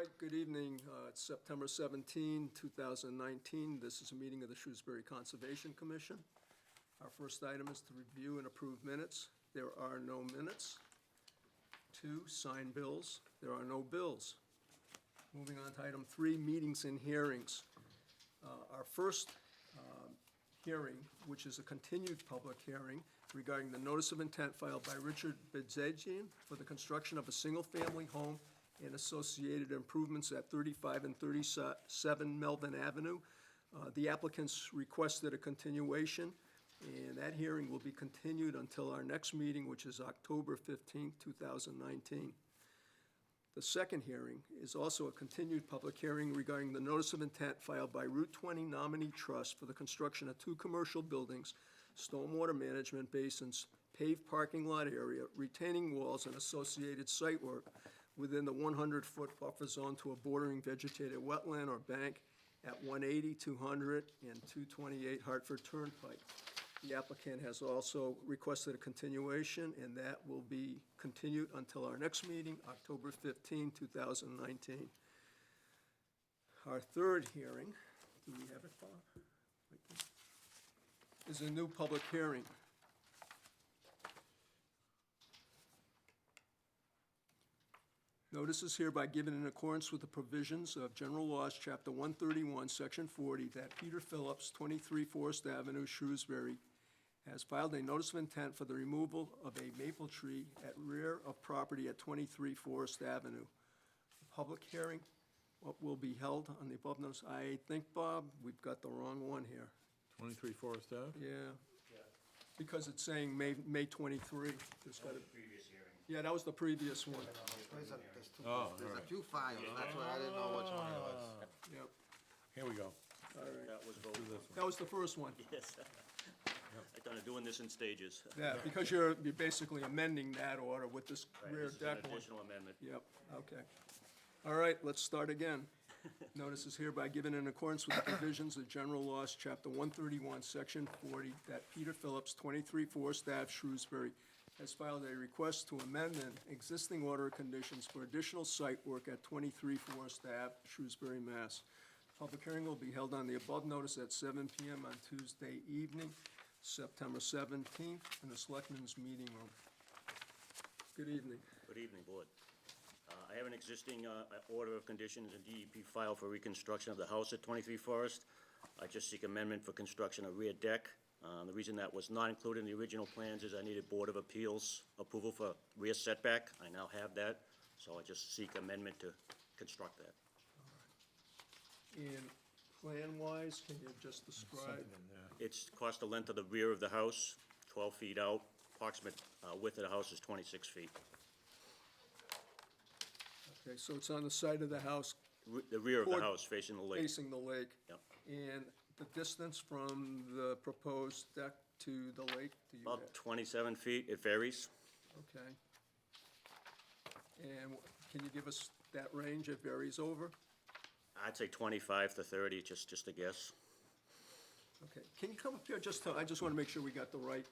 right, good evening. It's September 17, 2019. This is a meeting of the Shrewsbury Conservation Commission. Our first item is to review and approve minutes. There are no minutes. 2, sign bills. There are no bills. Moving on to item 3, meetings and hearings. Our first hearing, which is a continued public hearing regarding the notice of intent filed by Richard Bedzejian for the construction of a single-family home and associated improvements at 35 and 37 Melvin Avenue. The applicants requested a continuation, and that hearing will be continued until our next meeting, which is October 15, 2019. The second hearing is also a continued public hearing regarding the notice of intent filed by Route 20 Nominee Trust for the construction of 2 commercial buildings, stormwater management basins, paved parking lot area, retaining walls, and associated site work within the 100-foot buffer zone to a bordering vegetated wetland or bank at 180, 200, and 228 Hartford Turnpike. The applicant has also requested a continuation, and that will be continued until our next meeting, October 15, 2019. Our third hearing, do we have it, Bob? Right there. Is a new public hearing. Notice is hereby given in accordance with the provisions of General Laws, Chapter 131, Section 40, that Peter Phillips, 23 Forest Avenue, Shrewsbury, has filed a notice of intent for the removal of a maple tree at rear of property at 23 Forest Avenue. The public hearing will be held on the above notice. I think, Bob, we've got the wrong one here. 23 Forest Ave? Yeah. Because it's saying May 23. There's got to. Previous hearing. Yeah, that was the previous one. There's a few files, that's why I didn't know which one it was. Yep, Here we go. all right. That was voted. That was the first one. Yes. I've done doing this in stages. Yeah, because you're basically amending that order with this Right, rear this is an deck one. additional amendment. Yep, okay. All right, let's start again. Notice is hereby given in accordance with the provisions of General Laws, Chapter 131, Section 40, that Peter Phillips, 23 Forest Ave, Shrewsbury, has filed a request to amend an existing order of conditions for additional site work at 23 Forest Ave, Shrewsbury, Mass. Public hearing will be held on the above notice at 7 p.m. on Tuesday evening, September 17th, in the Selectmen's Meeting Room. Good evening. Good evening, Board. I have an existing order of conditions and DEP file for reconstruction of the house at 23 Forest. I just seek amendment for construction of rear deck. The reason that was not included in the original plans is I needed Board of Appeals approval for rear setback. I now have that, so I just seek amendment to construct that. And plan-wise, can you just describe? It's cost the length of the rear of the house, 12 feet out. Approximate width of the house is 26 feet. Okay, so it's on the side of the house The rear of the Toward- house facing the lake. facing the lake. Yep. And the distance from the proposed deck to the lake, do you have? About 27 feet, it varies. Okay. And can you give us that range? It varies over? I'd say 25 to 30, just a guess. Okay, can you come up here I just want to make sure we got the right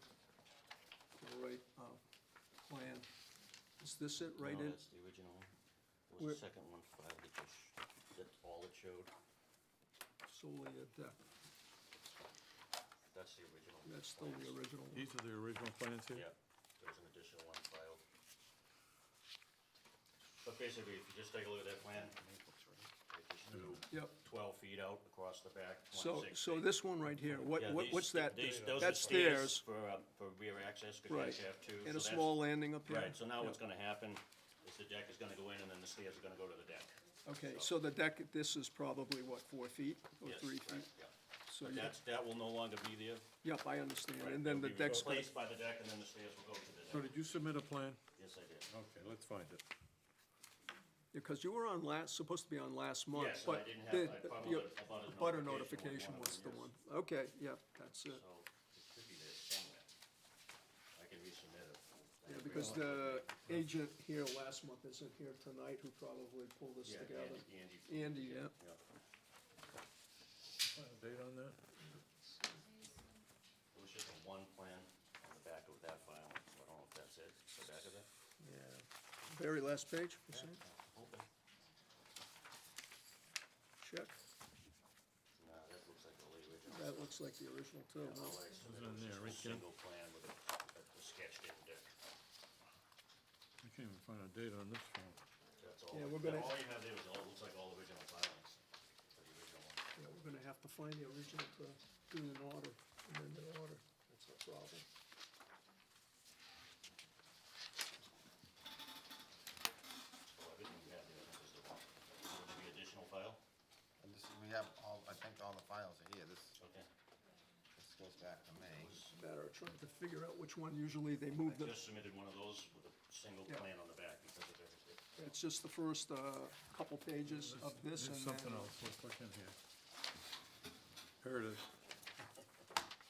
plan. Is this it, right No, in? that's the original one. It Where- was the second one filed, that's all it showed. Solely a deck. That's the original. That's still the original one. These are the original plans here? Yeah, there's an additional one filed. But basically, if you just take a look at that plan, it just drew Yep. 12 feet out across the back, So, 26 so feet. this one right here, Yeah, what's that? those are That's stairs, for rear access, because right, you have two. and so a that's- small landing up here? Right, so now what's Yep. gonna happen is the deck is gonna go in, and then the stairs are gonna go to the deck. Okay, so the deck, this is probably, what, 4 feet or Yes, 3 right, feet? yeah. So, But yeah, that will no longer be there. yep, I understand, Right, and then it'll the be deck's gonna, replaced by the deck, and then the stairs will go to the So deck. did you submit a plan? Yes, I did. Okay, let's find it. because you were on supposed to be on last month, Yes, but I didn't have, the- I probably your a butter butter notification notification was was the one one. of them, Okay, yep, that's it. So, it should be there somewhere. I can resubmit it. Yeah, because the agent here last month isn't here tonight, who probably pulled this Yeah, together. Andy. Andy, yeah. Yeah. Find a date on that? It was just a one plan on the back of that file, so I don't know if that's it, the back of it. Yeah. Very last page, you see? Okay. check. No, that looks like the original. That looks like the original too, Yeah, no? all I submitted in was there, just a right, Ken? single plan with a sketched in deck. I can't even find a date on this form. That's all. Yeah, we're gonna- All you have there is all, looks like all original filings for the original one. Yeah, we're gonna have to find the original to do an order, amended order, that's no problem. So everything you have there is the, would there be additional file? And this, we have all, I think all the files are here, this Okay. goes back to me. Matter of trying to figure out which one, usually they move I the, just submitted one of those with a single Yeah. plan on the back because of everything. it's just the first, couple pages of this and There's then. something else, let's look in here. Here it is.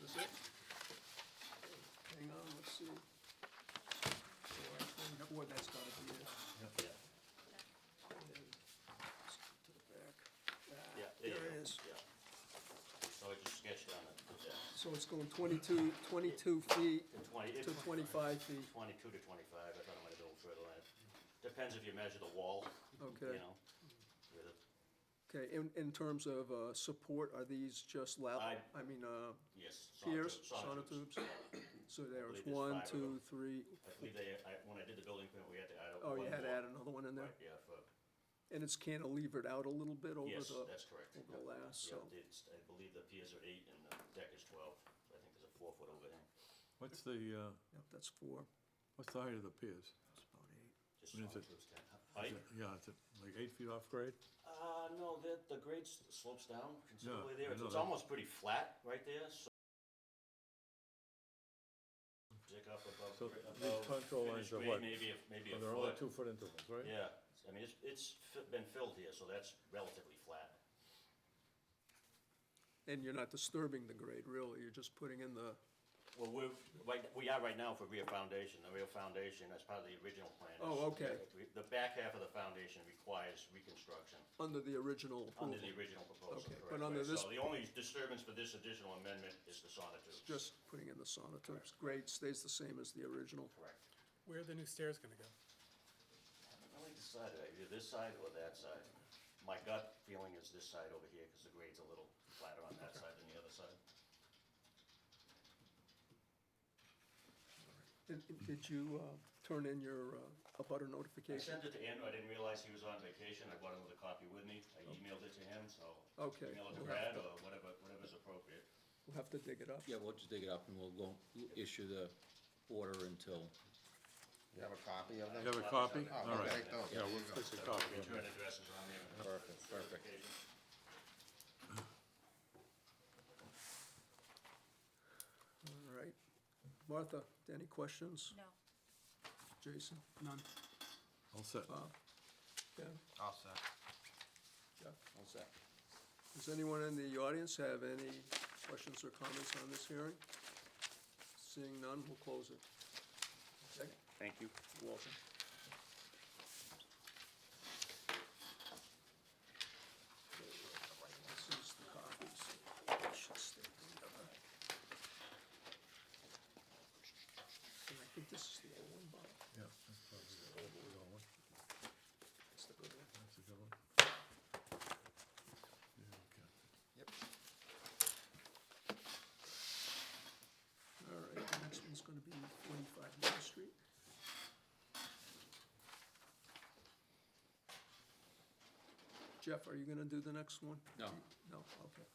Is it? Hang on, let's see. 4, that's gotta be it. Yeah, And then, let's go to the back. yeah, There you it go. is. Yeah. So I just sketched on it, the deck. So it's going 22 feet To 20, to 25 feet. 22 to 25, I thought I might have been a little further than that. Depends if you measure the wall, Okay. you know, with it. Okay, in terms of, support, are these just Yes. piers, sonotubes. sonotubes? So there's believe there's 1, 5 of 2, them. 3, I believe when I did the building permit, we had to add oh, you one had to more. add another one in there? Right, yeah, And it's cantilevered out a little bit over yes, the, that's correct. over the last, Yeah, so. I believe the piers are 8 and the deck is 12, so I think there's a 4-foot overhang. What's the, Yep, that's 4. what's the height of the piers? That's about 8. Just What is it? sonotubes, Ken. Is Height? it- Yeah, is it like 8 feet off grade? No, the grade slopes down considerably Yeah, there. I know It's that. almost pretty flat right there, so. Pick up above, So above these control lines finished are grade, what? maybe a Oh, they're only foot. 2-foot intervals, right? Yeah, I mean, it's been filled here, so that's relatively flat. And you're not disturbing the grade, really, you're just putting in the, Well, we are right now for rear foundation. The rear foundation, as part of the original plan. Oh, okay. The back half of the foundation requires reconstruction under the original under approval. the original proposal, Okay, correct? but under right? this- So the only disturbance for this additional amendment is the sonotubes. Just putting in the sonotubes, grade stays the same as the original. Correct. Where are the new stairs gonna go? I haven't really decided, either this side or that side. My gut feeling is this side over here, because the grade's a little flatter on that side than the other side. Did you, turn in your, abutter I notification? sent it to Andrew, I didn't realize he was on vacation, I brought him with a copy with me, I emailed it to him, so. Okay, Email it to we'll have Brad to- or whatever's appropriate. We'll have to dig it up. Yeah, we'll just dig it up and we'll issue the order until, You have a copy of them? You have a copy? Oh, All we'll right. take those. Yeah, we'll There you go. take a copy of Return it. address is on there. Perfect, perfect. Certification. All right. Martha, any questions? No. Jason? None. All set. Bob? Ben? All set. Jeff? all set. Does anyone in the audience have any questions or comments on this hearing? Seeing none, we'll close it. Okay? Thank you. You're welcome. This is the copies. They should stay together. And I think this is the old one, Bob. Yeah, that's probably the old one. That's the good one. That's a good one. Yeah, okay. Yep. All right, the next one's gonna be 45 Main Street. Jeff, are you gonna do the next one? No. No, okay.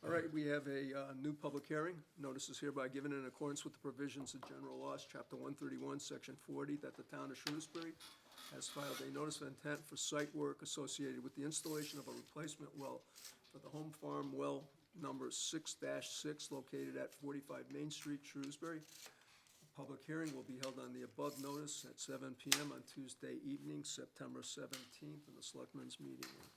All right, we have a new public hearing. Notice is hereby given in accordance with the provisions of General Laws, Chapter 131, Section 40, that the town of Shrewsbury has filed a notice of intent for site work associated with the installation of a replacement well for the home farm well number 6-6 located at 45 Main Street, Shrewsbury. A public hearing will be held on the above notice at 7 PM on Tuesday evening, September 17th, in the Selectmen's Meeting Room.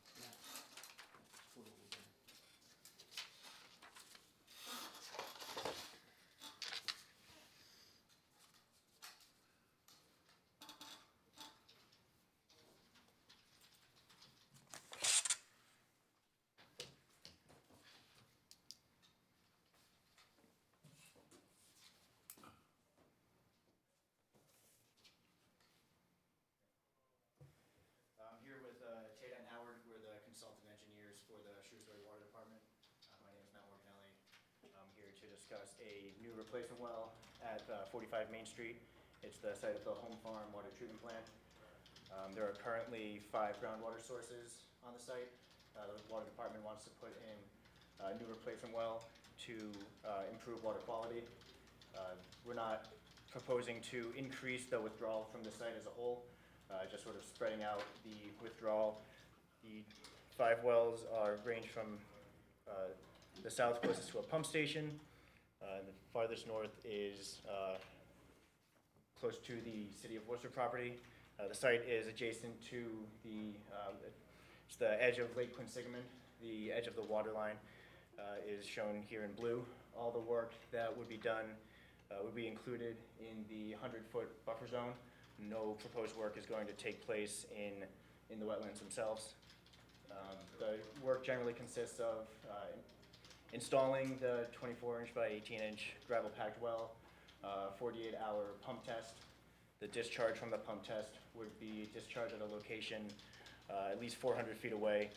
I'm here with Tate and Howard, we're to discuss a new replacement well at 45 Main Street. It's the site of the Home Farm Water Treatment Plant. There are currently 5 groundwater sources on the site. The water department wants to put in a new replacement well to improve water quality. We're not proposing to increase the withdrawal from the site as a whole, just sort of spreading out the withdrawal. The 5 wells range from the south closest to a pump station. The farthest north is close to the city of Worcester property. The site is adjacent to it's the edge of Lake Quinsigamond. The edge of the water line is shown here in blue. All the work that would be done would be included in the 100-foot buffer zone. No proposed work is going to take place in the wetlands themselves. The work generally consists of installing the 24-inch by 18-inch gravel packed well, 48-hour pump test. The discharge from the pump test would be discharged at a location at least 400 feet away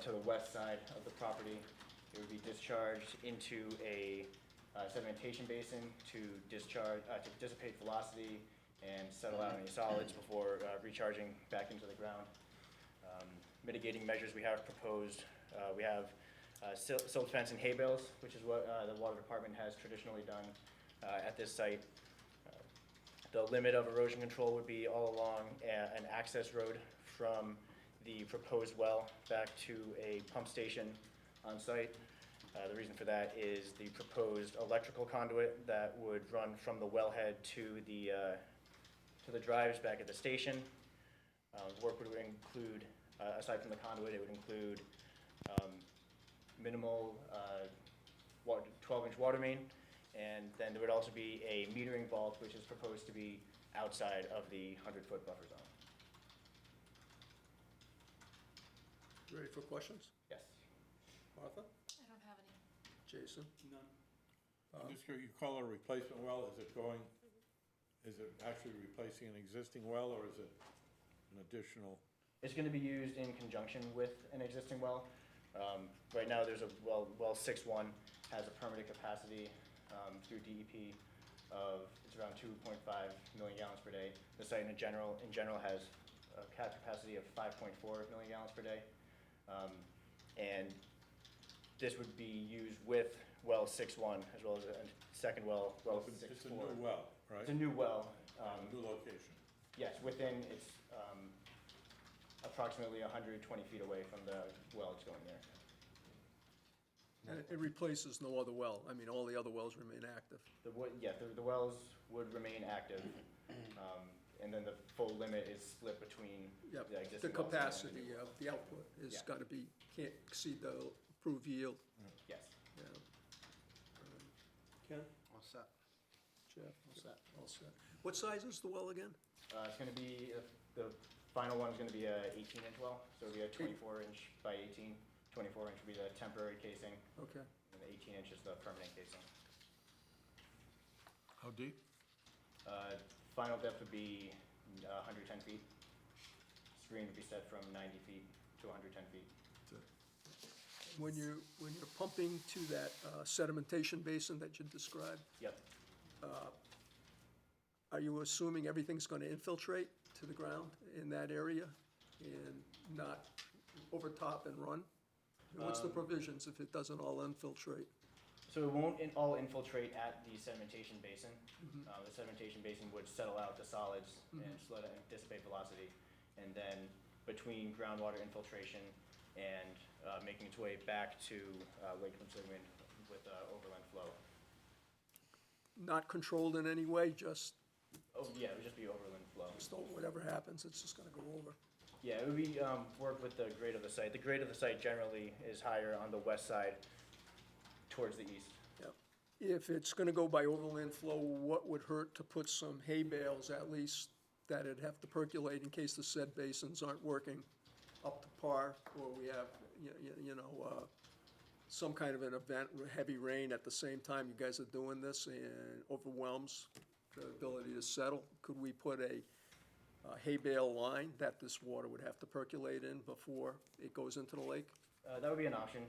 to the west side of the property. It would be discharged into a sedimentation basin to dissipate velocity and settle out any solids before recharging back into the ground. Mitigating measures we have proposed, we have silt fence and hay bales, which is what the water department has traditionally done at this site. The limit of erosion control would be all along an access road from the proposed well back to a pump station on site. The reason for that is the proposed electrical conduit that would run from the wellhead to the drives back at the station. Work would include, aside from the conduit, it would include minimal 12-inch water main, and then there would also be a metering vault, which is proposed to be outside of the 100-foot buffer zone. Ready for questions? Yes. Martha? I don't have any. Jason? None. I'm just curious, you call it a replacement well, is it actually replacing an existing well, or is it an additional? It's going to be used in conjunction with an existing well. Right now, there's a well 6-1 has a permitted capacity through DEP of it's around 2.5 million gallons per day. The site in general has a capacity of 5.4 million gallons per day, and this would be used with well 6-1 as well as a second well 6-4. It's a new well, right? It's a new well. New location. Yes, within it's approximately 120 feet away from the well it's going there. And it replaces no other well. I mean, all the other wells remain active. The wells would remain active, and then the full limit is split between Yep. the The existing wells and the capacity new- of the output has Yeah. got to be, can't exceed the approved yield. Yes. Yeah. Ken? All set. Jeff? All set. What size is the well again? It's going to be, the final one is going to be a 18-inch well, so it'll be a 24-inch by 18. 24-inch would be the temporary casing, Okay. and the 18-inch is the permanent casing. How deep? Final depth would be 110 feet. Screen would be set from 90 feet to 110 feet. When you're pumping to that sedimentation basin that you described, Yep. are you assuming everything's going to infiltrate to the ground in that area and not overtop and run? And what's the provisions if it doesn't all infiltrate? So it won't all infiltrate at the sedimentation basin. The sedimentation basin would settle out the solids and slow down and dissipate velocity. And then between groundwater infiltration and making its way back to Lake Quinsigamond with overland flow. Not controlled in any way, just Oh, yeah, it would just be overland flow. whatever happens, it's just going to go over. Yeah, it would be work with the grade of the site. The grade of the site generally is higher on the west side towards the east. Yep. If it's going to go by overland flow, what would hurt to put some hay bales at least that it'd have to percolate in case the said basins aren't working up to par, or we have, some kind of an event, heavy rain at the same time you guys are doing this and overwhelms the ability to settle? Could we put a hay bale line that this water would have to percolate in before it goes into the lake? That would be an option.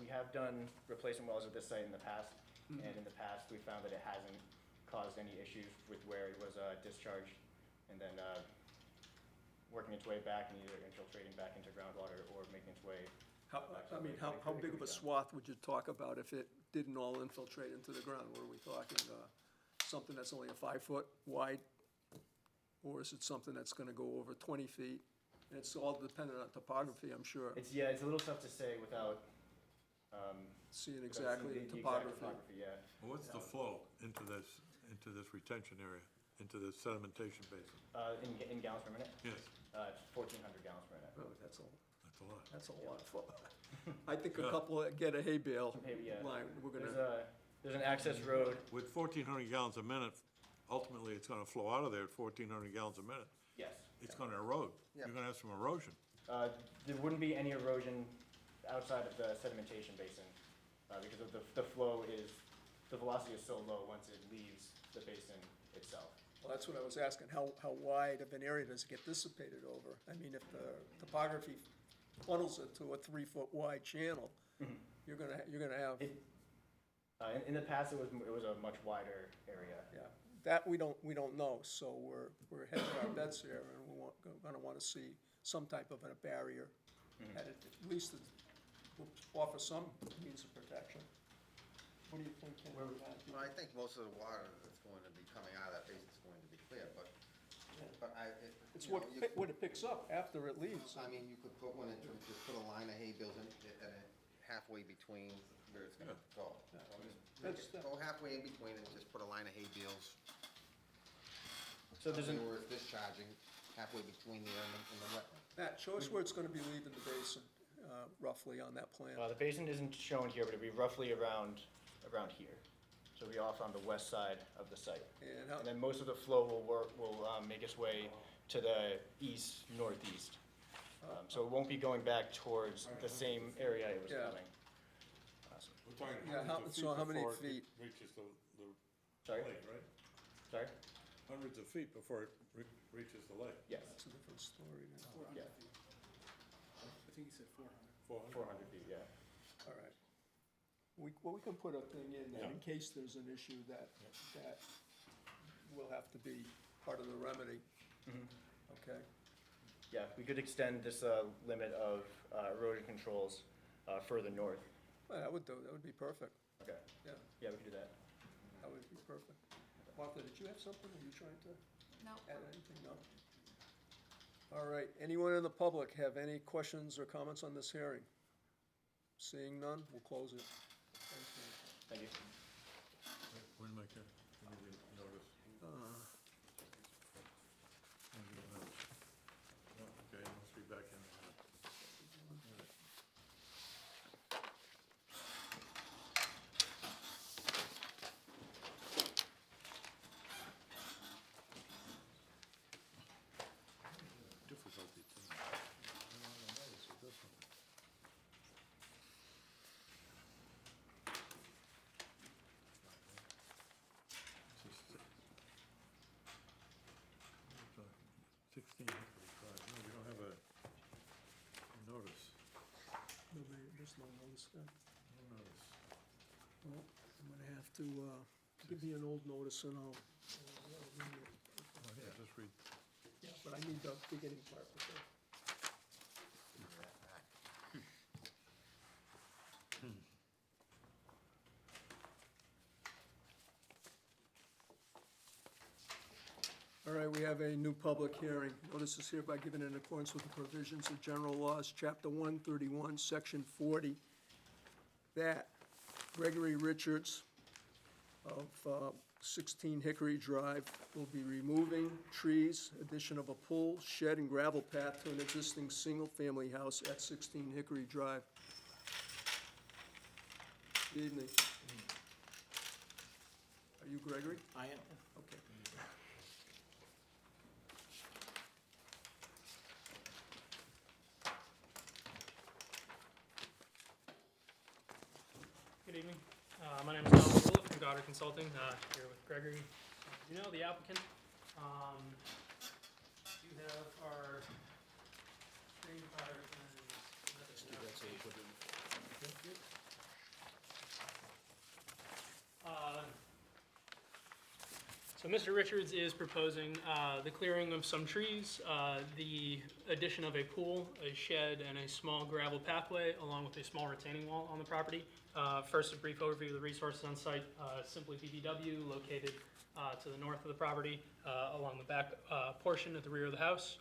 We have done replacement wells at this site in the past, And in the past, we found that it hasn't caused any issues with where it was discharged and then working its way back and either infiltrating back into groundwater or making its way. How big of a swath would you talk about if it didn't all infiltrate into the ground? What are we talking, something that's only a 5-foot wide? Or is it something that's gonna go over 20 feet? And it's all dependent on topography, I'm sure, It's a little tough to say without. seeing without exactly seeing the exact topography. Yeah. What's the flow into this retention area, into this sedimentation basin? In gallons per minute, Yes, it's 1,400 gallons per minute. Oh, that's a lot. that's a lot. That's a lot of flow. I think a couple, get a hay bale Yeah. line, we're There's gonna, there's an access road. With 1,400 gallons a minute, ultimately, it's gonna flow out of there at 1,400 gallons a minute. Yes. It's gonna erode. Yeah. You're gonna have some erosion. There wouldn't be any erosion outside of the sedimentation basin, because of the flow is, the velocity is so low once it leaves the basin itself. well, that's what I was asking, how wide of an area does it get dissipated over? I mean, if the topography funnels it to a 3-foot wide channel, you're gonna have, In the past, it was a much wider area. yeah. That we don't know, so we're hedging our bets here, and we're gonna wanna see some type of a barrier. At least it will offer some means of protection. What do you think, Ken? on that? Well, I think most of the water that's going to be coming out of that basin is going to be clear, but It's you know, what it picks up after it leaves. I mean, you could put one in, just put a line of hay bales in, and halfway between where it's gonna go. That's- Go halfway in between and just put a line of hay bales. So there's an, Where it's discharging, halfway between there and the wetland. Matt, show us where it's gonna be leaving the basin, roughly on that plan. the basin isn't shown here, but it'd be roughly around here. So it'll be off on the west side of the site. And how, And then most of the flow will make its way to the east, northeast. So it won't be going back towards the same area it was Yeah. coming. We're talking Yeah, hundreds of so how feet many before it feet? reaches the Sorry, lake, right? sorry? Hundreds of feet before it reaches the lake. Yes, that's a different story now. yeah, I think he said 400. 400 feet, yeah. All right. We can put a thing in, that in Yeah. case there's an issue that will have to be part of the remedy. Okay? Yeah, we could extend this limit of erosion controls further north. Well, that would be perfect, Okay, yeah, yeah, we could do that. that would be perfect. Martha, did you have something, are you trying to No. add anything, no? All right, anyone in the public have any questions or comments on this hearing? Seeing none, we'll close it. Thank you. When am I gonna, when do you notice? When do you notice? Oh, okay, it must be back in. Difficulty tonight. I don't know, notice with this one. This is 16 Hickory Drive. No, we don't have a notice. There's no notice then. No notice. Well, I'm gonna have to, give me an old notice and I'll read it. Oh, yeah, just read. Yeah, but I need the beginning part, okay? All right, we have a new public hearing. Notice is hereby given in accordance with the provisions of general laws, chapter 131, section 40, that Gregory Richards of 16 Hickory Drive will be removing trees, addition of a pool, shed, and gravel path to an existing single-family house at 16 Hickory Drive. Good evening. Are you Gregory? I am. Okay. Good evening. My name is Tom Abdullah from Goddard Consulting, here with Gregory. You know, the applicant. You have our screen card and. So Mr. Richards is proposing the clearing of some trees, the addition of a pool, a shed, and a small gravel pathway, along with a small retaining wall on the property. First, a brief overview of the resources on site. Simply BBW, located to the north of the property, along the back portion at the rear of the house.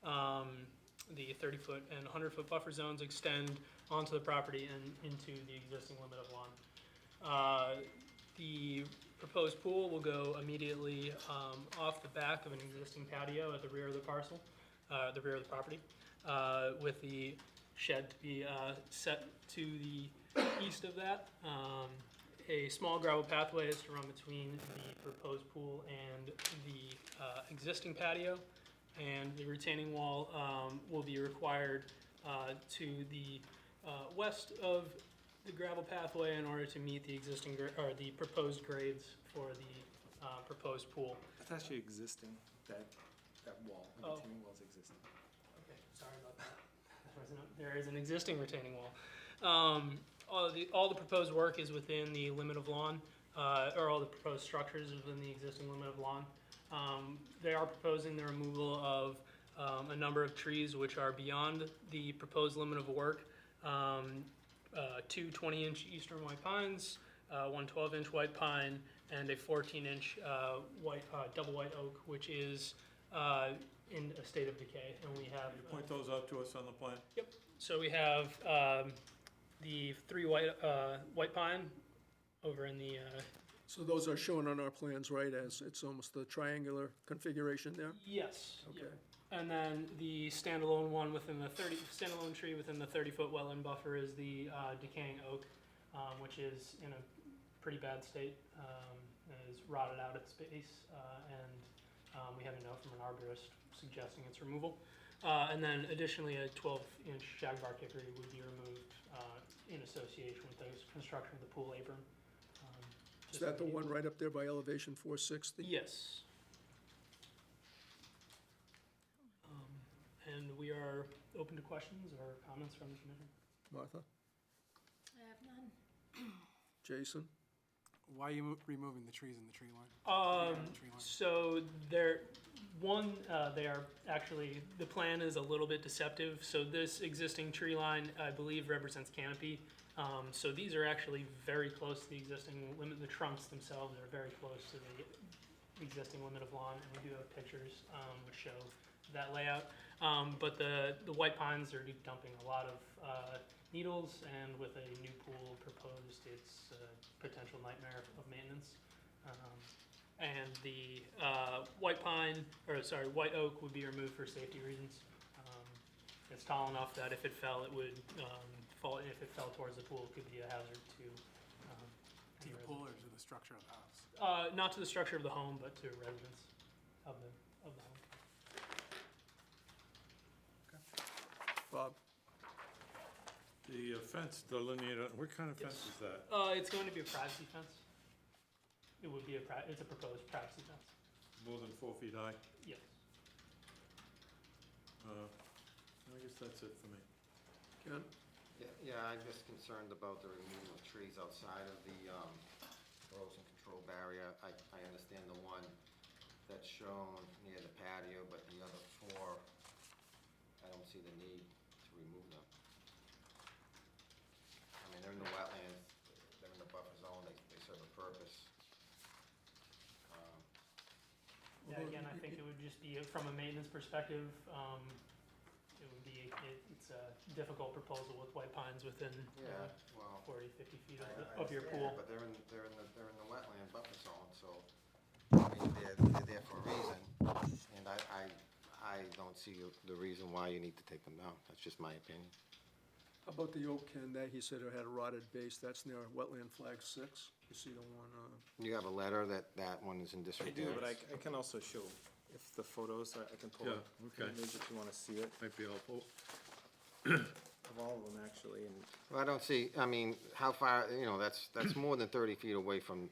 The 30-foot and 100-foot buffer zones extend onto the property and into the existing limit of lawn. The proposed pool will go immediately off the back of an existing patio at the rear of the parcel, the rear of the property, with the shed to be set to the east of that. A small gravel pathway is to run between the proposed pool and the existing patio, and the retaining wall will be required to the west of the gravel pathway in order to meet the existing, or the proposed grades for the proposed pool. It's actually existing, that wall, the Oh. retaining wall's existing. Okay, sorry about that. There is an existing retaining wall. All the proposed work is within the limit of lawn, or all the proposed structures is within the existing limit of lawn. They are proposing the removal of a number of trees which are beyond the proposed limit of work. Two 20-inch eastern white pines, one 12-inch white pine, and a 14-inch double white oak, which is in a state of decay. And we have Can you point those out to us on the plan? so we have the three white pine over in the So those are shown on our plans, right, as it's almost the triangular configuration there? yes. Okay. Yep. And then the standalone one within the standalone tree within the 30-foot wetland buffer is the decaying oak, which is in a pretty bad state, is rotted out at its base, and we have a note from an arborist suggesting its removal. And then additionally, a 12-inch shagbark hickory would be removed in association with the construction of the pool apron. Is that the one right up there by elevation 460? Yes. And we are open to questions or comments from the commission. Martha? I have none. Jason? Why are you removing the trees in the tree line? Tree line. So they are actually, the plan is a little bit deceptive. So this existing tree line, I believe, represents canopy. So these are actually very close to the existing limit. The trunks themselves are very close to the existing limit of lawn, and we do have pictures which show that layout. But the white pines are dumping a lot of needles, and with a new pool proposed, it's a potential nightmare of maintenance. And the white oak would be removed for safety reasons. It's tall enough that if it fell, it would fall. If it fell towards the pool, it could be a hazard to To any the resident. pool or to the structure of the house? Not to the structure of the home, but to residents of the home. Bob? The fence delineated, what kind of fence is that? It's going to be a privacy fence. It would be it's a proposed privacy fence. More than 4 feet high? Yes. I guess that's it for me. Ken? Yeah, I'm just concerned about the removal of trees outside of the erosion control barrier. I understand the one that's shown near the patio, but the other four, I don't see the need to remove them. I mean, they're in the wetlands, they're in the buffer zone, they serve a purpose. Yeah, again, I think it would just be, from a maintenance perspective, it's a difficult proposal with white pines within Yeah, well. 40, 50 feet I of your understand, pool. But they're in the wetland buffer zone, so, I mean, they're there for a reason. And I don't see the reason why you need to take them down. That's just my opinion. How about the oak, Ken? That he said it had a rotted base. That's near wetland flag 6. You see the one, You have a letter that one is in I disrepair? do, but I can also show, if the photos, I can pull up Yeah, okay. an image if you wanna see it, Might be helpful. of all of them actually, and Well, I don't see, I mean, how far, that's more than 30 feet away from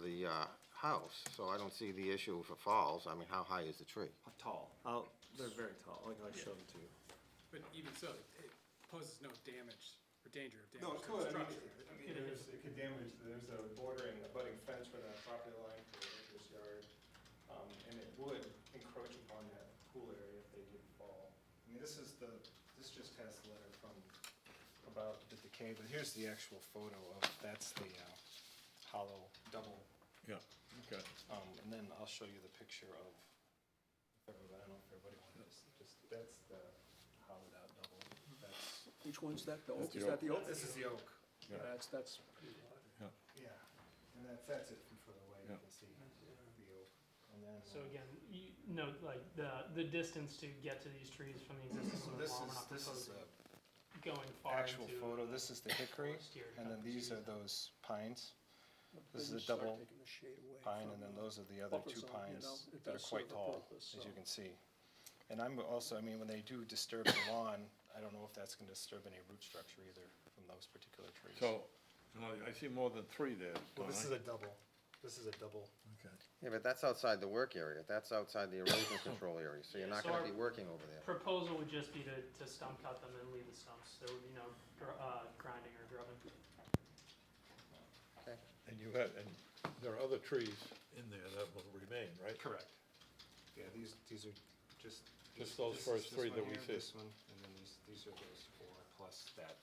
the house, so I don't see the issue if it falls. I mean, how high is the tree? tall. They're very tall, like I showed them to you. But even so, it poses no damage or danger of No, damage it to the could, structure. it could damage, there's a bordering, abutting fence for that property line for this yard. this just has the letter from about the decay, but here's the actual photo of, that's the hollow double. Yeah, okay. And then I'll show you the picture of, I don't know if everybody wants this, that's the hollowed out double. That's, Which one's that, the oak? That's the Is that the oak? this is the oak. Yeah. That's pretty large. Yeah, and that's it from further away, you Yeah. can see the oak. And then, So again, you note like the distance to get to these trees from the existing so limit wall, we're not this is proposing the going far into. actual photo, this is the hickory, forest here to and then cut the these trees. are those pines. This is Then a you start double taking the shade away pine, from and then the those are the other buffer two zone, you pines know, it that are does quite serve a tall, purpose, as you so. can see. And I'm also, I mean, when they do disturb the lawn, I don't know if that's gonna disturb any root structure either from those particular trees. So, I see more than three there. Well, this is don't a double, this is a double. I? Okay. Yeah, but that's outside the work area. That's outside the erosion control area, so you're Yeah, not so gonna our- be working over there. Proposal would just be to stump cut them and leave the stumps. There would be no grinding or grubbing. Okay. And and there are other trees in there that will remain, right? Correct. Yeah, these are just. Just those this is first this three one that we here, see. This one, and then these are those four, plus that.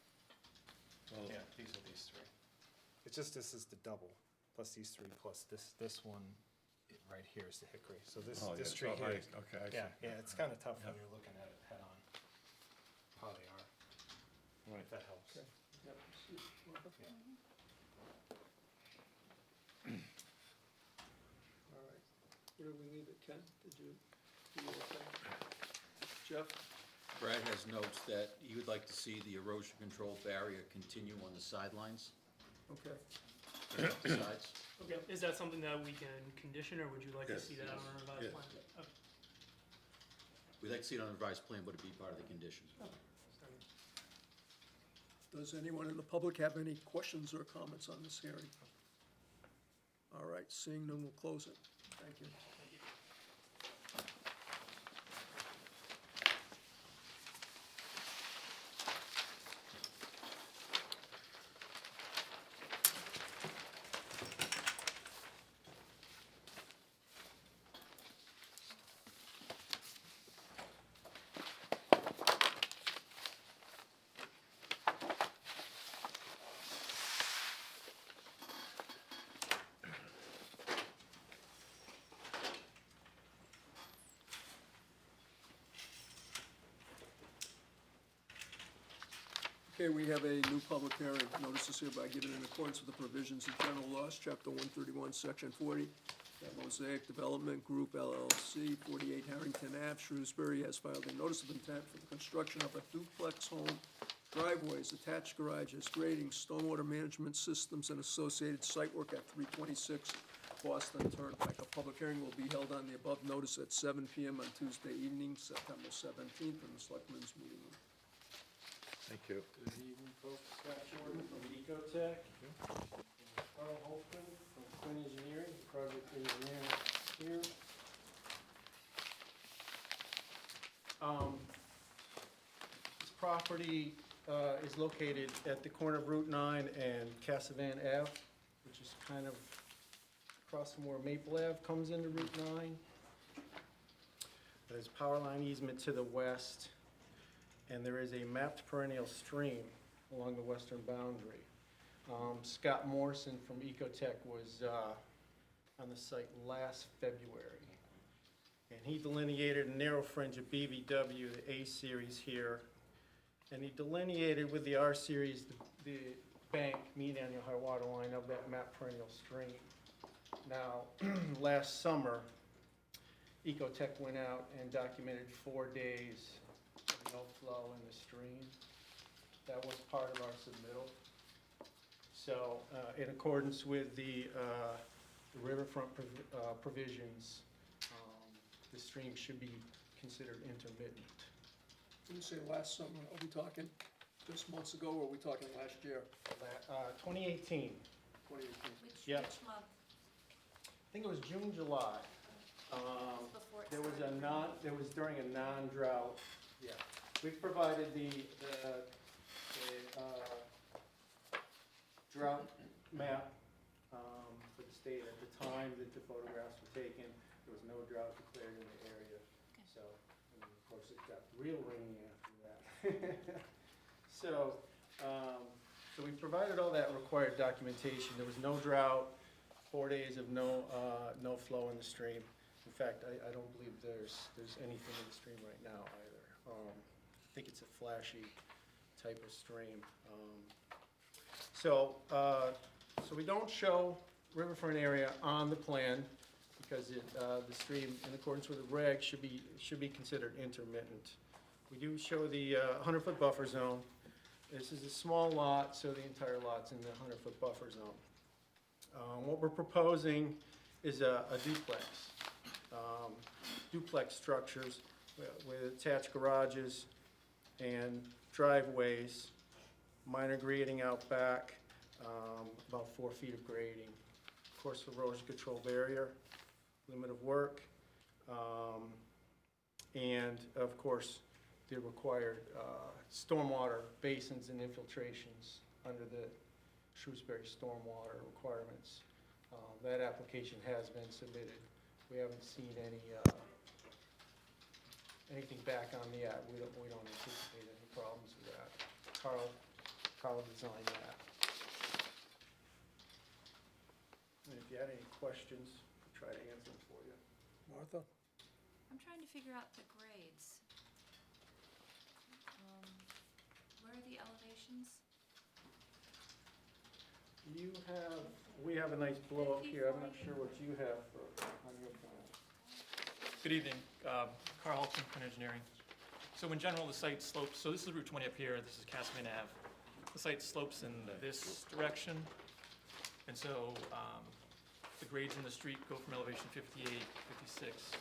Well, Yeah, these are these three. It's just, this is the double, plus these three, plus this one, right here is the hickory. So this Oh, this yeah. tree Oh, here. okay, I see. Yeah, it's kinda tough when Yeah. you're looking at it head on, how they are, Right. if that helps. Okay. Yep. Yeah. All right. Where do we leave it, Ken? Did you okay? Jeff? Brad has notes that he would like to see the erosion control barrier continue on the sidelines, Okay. the sides. Okay, is that something that we can condition, or would you like to Yes, see that on yes, a revised yes. plan? Okay. We'd like to see it on a revised plan, but it'd be part of the condition. Does anyone in the public have any questions or comments on this hearing? All right, seeing none, we'll close it. Thank you. Okay, we have a new public hearing. Notice is hereby given in accordance with the provisions of general laws, chapter 131, section 40, that Mosaic Development Group LLC, 48 Harrington Ave, Shrewsbury, has filed a notice of intent for the construction of a duplex home, driveways, attached garages, grading, stormwater management systems, and associated site work at 326 Boston Turnpike. A public hearing will be held on the above notice at 7 PM on Tuesday evening, September 17th, in the Selectmen's meeting room. Thank you. Good evening, folks. Scott Jordan from Ecotech. Carl Holtzman from Quinn Engineering, project engineer here. This property is located at the corner of Route 9 and Cassavan Ave, which is kind of across from where Maple Ave comes into Route 9. There's power line easement to the west, and there is a mapped perennial stream along the western boundary. Scott Morrison from Ecotech was on the site last February, and he delineated a narrow fringe of BVW, the A series here, and he delineated with the R series the bank, mean annual high water line of that mapped perennial stream. Now, last summer, Ecotech went out and documented 4 days of no flow in the stream. That was part of our submittal. So, in accordance with the riverfront provisions, the stream should be considered intermittent. When you say last summer, are we talking just months ago, or are we talking last year, 2018, 2018? Yep. Which month? I think it was June, July. Before it There was started? there was during a non-drought, yeah. We've provided the drought map for the state at the time that the photographs were taken. There was no drought declared in the area, so, and of course, it got real rainy after that. So, so we provided all that required documentation. There was no drought, 4 days of no flow in the stream. In fact, I don't believe there's anything in the stream right now either. I think it's a flashy type of stream. So we don't show riverfront area on the plan because the stream, in accordance with the regs, should be considered intermittent. We do show the 100-foot buffer zone. This is a small lot, so the entire lot's in the 100-foot buffer zone. What we're proposing is a duplex. Duplex structures with attached garages and driveways, minor grading out back, about 4 feet of grading. Of course, erosion control barrier, limit of work, and of course, the required stormwater basins and infiltrations under the Shrewsbury stormwater requirements. That application has been submitted. We haven't seen anything back on yet. We don't anticipate any problems with that. Carl designed that. And if you had any questions, I'll try to answer them for you. Martha? I'm trying to figure out the grades. Where are the elevations? We have a nice blow up here. I'm not sure what you have on your plan. Good evening, Carl Halton, Quinn Engineering. So in general, the site slopes, so this is Route 20 up here, this is Cassaman Ave. The site slopes in this direction, and so the grades in the street go from elevation 58, 56,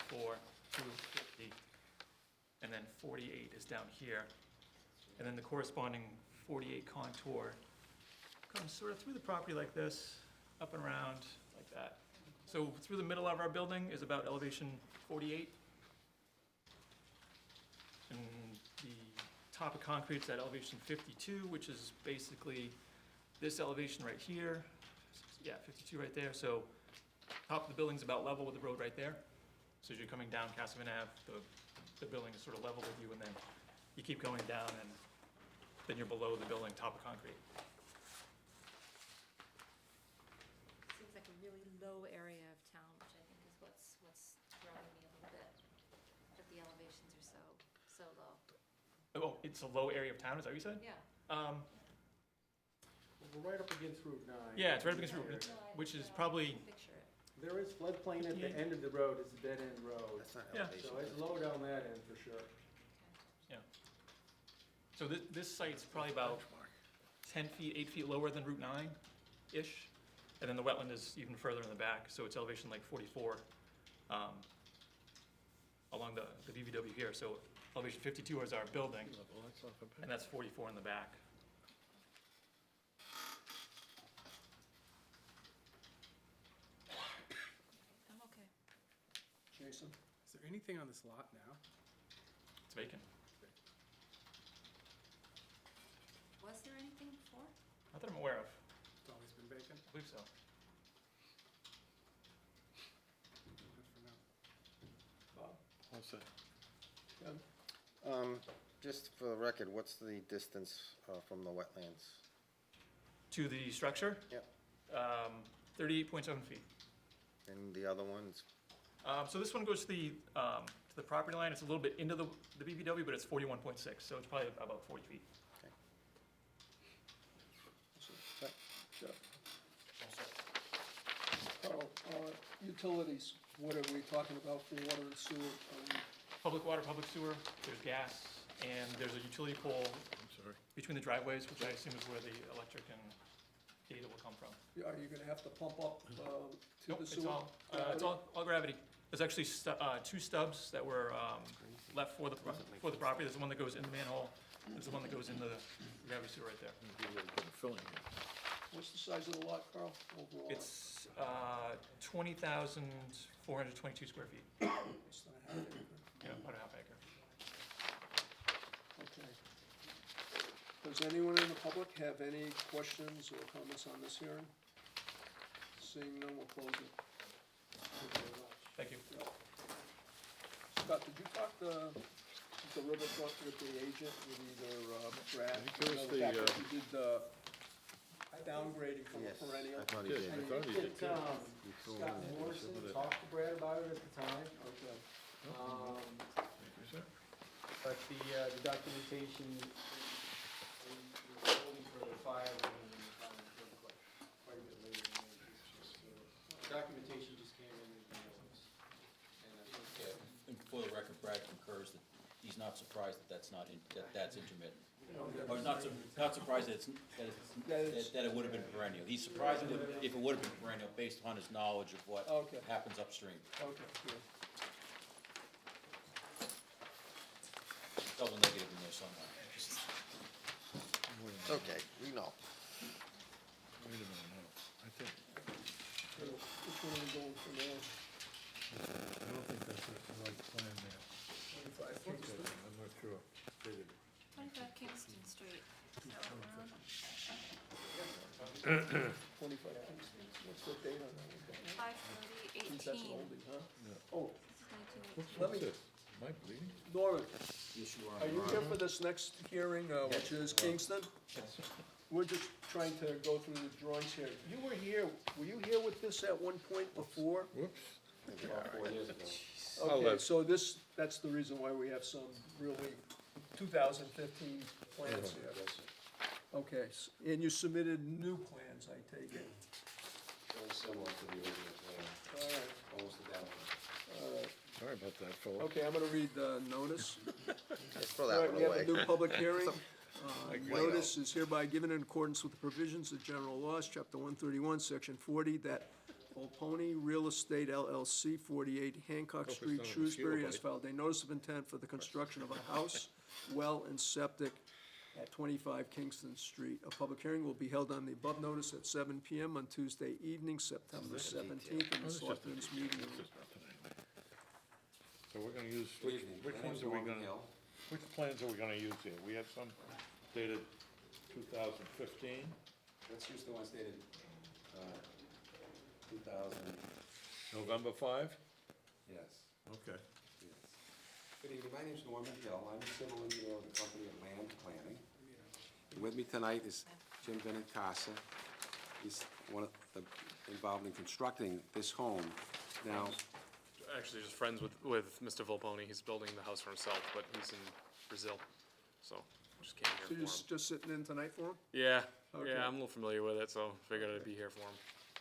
54 to 50, and then 48 is down here. And then the corresponding 48 contour comes sort of through the property like this, up and around like that. So through the middle of our building is about elevation 48. And the top of concrete's at elevation 52, which is basically this elevation right here. Yeah, 52 right there. So top of the building's about level with the road right there. So as you're coming down Cassaman Ave, the building is sort of level with you, and then you keep going down, and then you're below the building, top of concrete. Seems like a really low area of town, which I think is what's driving me a little bit, that the elevations are so low. Oh, it's a low area of town, is that what you said? Yeah. We're right up against Route 9. Yeah, it's right up against Route, which is probably, Picture it. There is floodplain at the end of the road. It's a dead-end road. That's not Yeah. elevation. So it's low down that end for sure. yeah. So this site's probably about 10 feet, 8 feet lower than Route 9-ish. And then the wetland is even further in the back, so it's elevation like 44 along the BVW here. So elevation 52 is our building, and that's 44 in the back. I'm okay. Jason? Is there anything on this lot now? It's vacant. Was there anything before? Not that I'm aware of. It's always been vacant? I believe so. Good for now. Bob? What's that? Ken? Just for the record, what's the distance from the wetlands? To the structure, Yep. 38.7 feet. And the other ones? So this one goes to the property line. It's a little bit into the BVW, but it's 41.6, so it's probably about 40 feet. Jeff? Carl, utilities, what are we talking about for water and sewer? Public water, public sewer, there's gas, and there's a utility pole between the driveways, which I assume is where the electric and data will come from. Are you gonna have to pump up to Nope, the it's sewer? all gravity. There's actually two stubs that were left for the property. There's the one that goes in the manhole, there's the one that goes in the gravity sewer right there. What's the size of the lot, Carl, overall? It's 20,422 square feet, Less than a half acre. yeah, about a half acre. Okay. Does anyone in the public have any questions or comments on this hearing? Seeing none, we'll close it. Thank you. Scott, did you talk to the riverfront with the agent, with either Brad? give us the fact the, that you did the downgrading from a Yes, perennial? I thought he Yes, did. I thought he did too. Scott Morrison talked to Brad about it at the time. Okay. But the documentation, we're holding for the file, and quite a bit later than that. Documentation just came in with the notice. And I think, Yeah, and for the record, Brad concurs that he's not surprised that that's intermittent. Or not surprised that it would have been perennial. He's surprised if it would have been perennial based on his knowledge of what Okay. happens upstream. Okay, good. Double negative in there somewhere. Okay, we know. Wait a minute, no, I think, So which one are we going for now? I don't think that's the right plan there. 25 Kingston? I'm not sure. Dated. 25 Kingston Street. Is that what we're on? 25 Kingston, what's the date on that one? 5/30/18. That's an oldie, huh? Oh, This is 1918. let me, Am I bleeding? Norman, Yes, you are you here for this next hearing, which is Kingston? We're just trying to go through the drawings here. You were here, were you here with this at one point before? Whoops. About 4 years ago. I'll Okay, let- so that's the reason why we have some really 2015 plans here. Okay, and you submitted new plans, I take it? Very similar to the original plan, All right, almost identical. all right. Sorry about that, Philip. Okay, I'm gonna read the notice. Let's throw All that right, one we have away. a new public hearing. Wait, Notice is hereby given in accordance with the provisions of general laws, chapter 131, section 40, that Volpone Real Estate LLC, 48 Hancock it's Street, not a Shrewsbury, mosquito has bite. filed a notice of intent for the construction of a house, well, and septic at 25 Kingston Street. A public hearing will be held on the above notice at 7 PM on Tuesday evening, September 17th, in the Selectmen's meeting room. So we're gonna use, Good which evening. which My ones name's are we Norman gonna, Hill. which plans are we gonna use here? We have some dated 2015, Let's use the ones dated, 2000, November 5? yes. Okay. Good evening, my name's Norman Hill, I'm a civil engineer with the company of Land Planning. And with me tonight is Jim Benincasa. He's one of the, involved in constructing this home. Now, Actually, just friends with Mr. Volpone. He's building the house for himself, but he's in Brazil, so just came So here you're for him. just sitting in tonight for him? Yeah, Okay. yeah, I'm a little familiar with it, so figured I'd be here for him.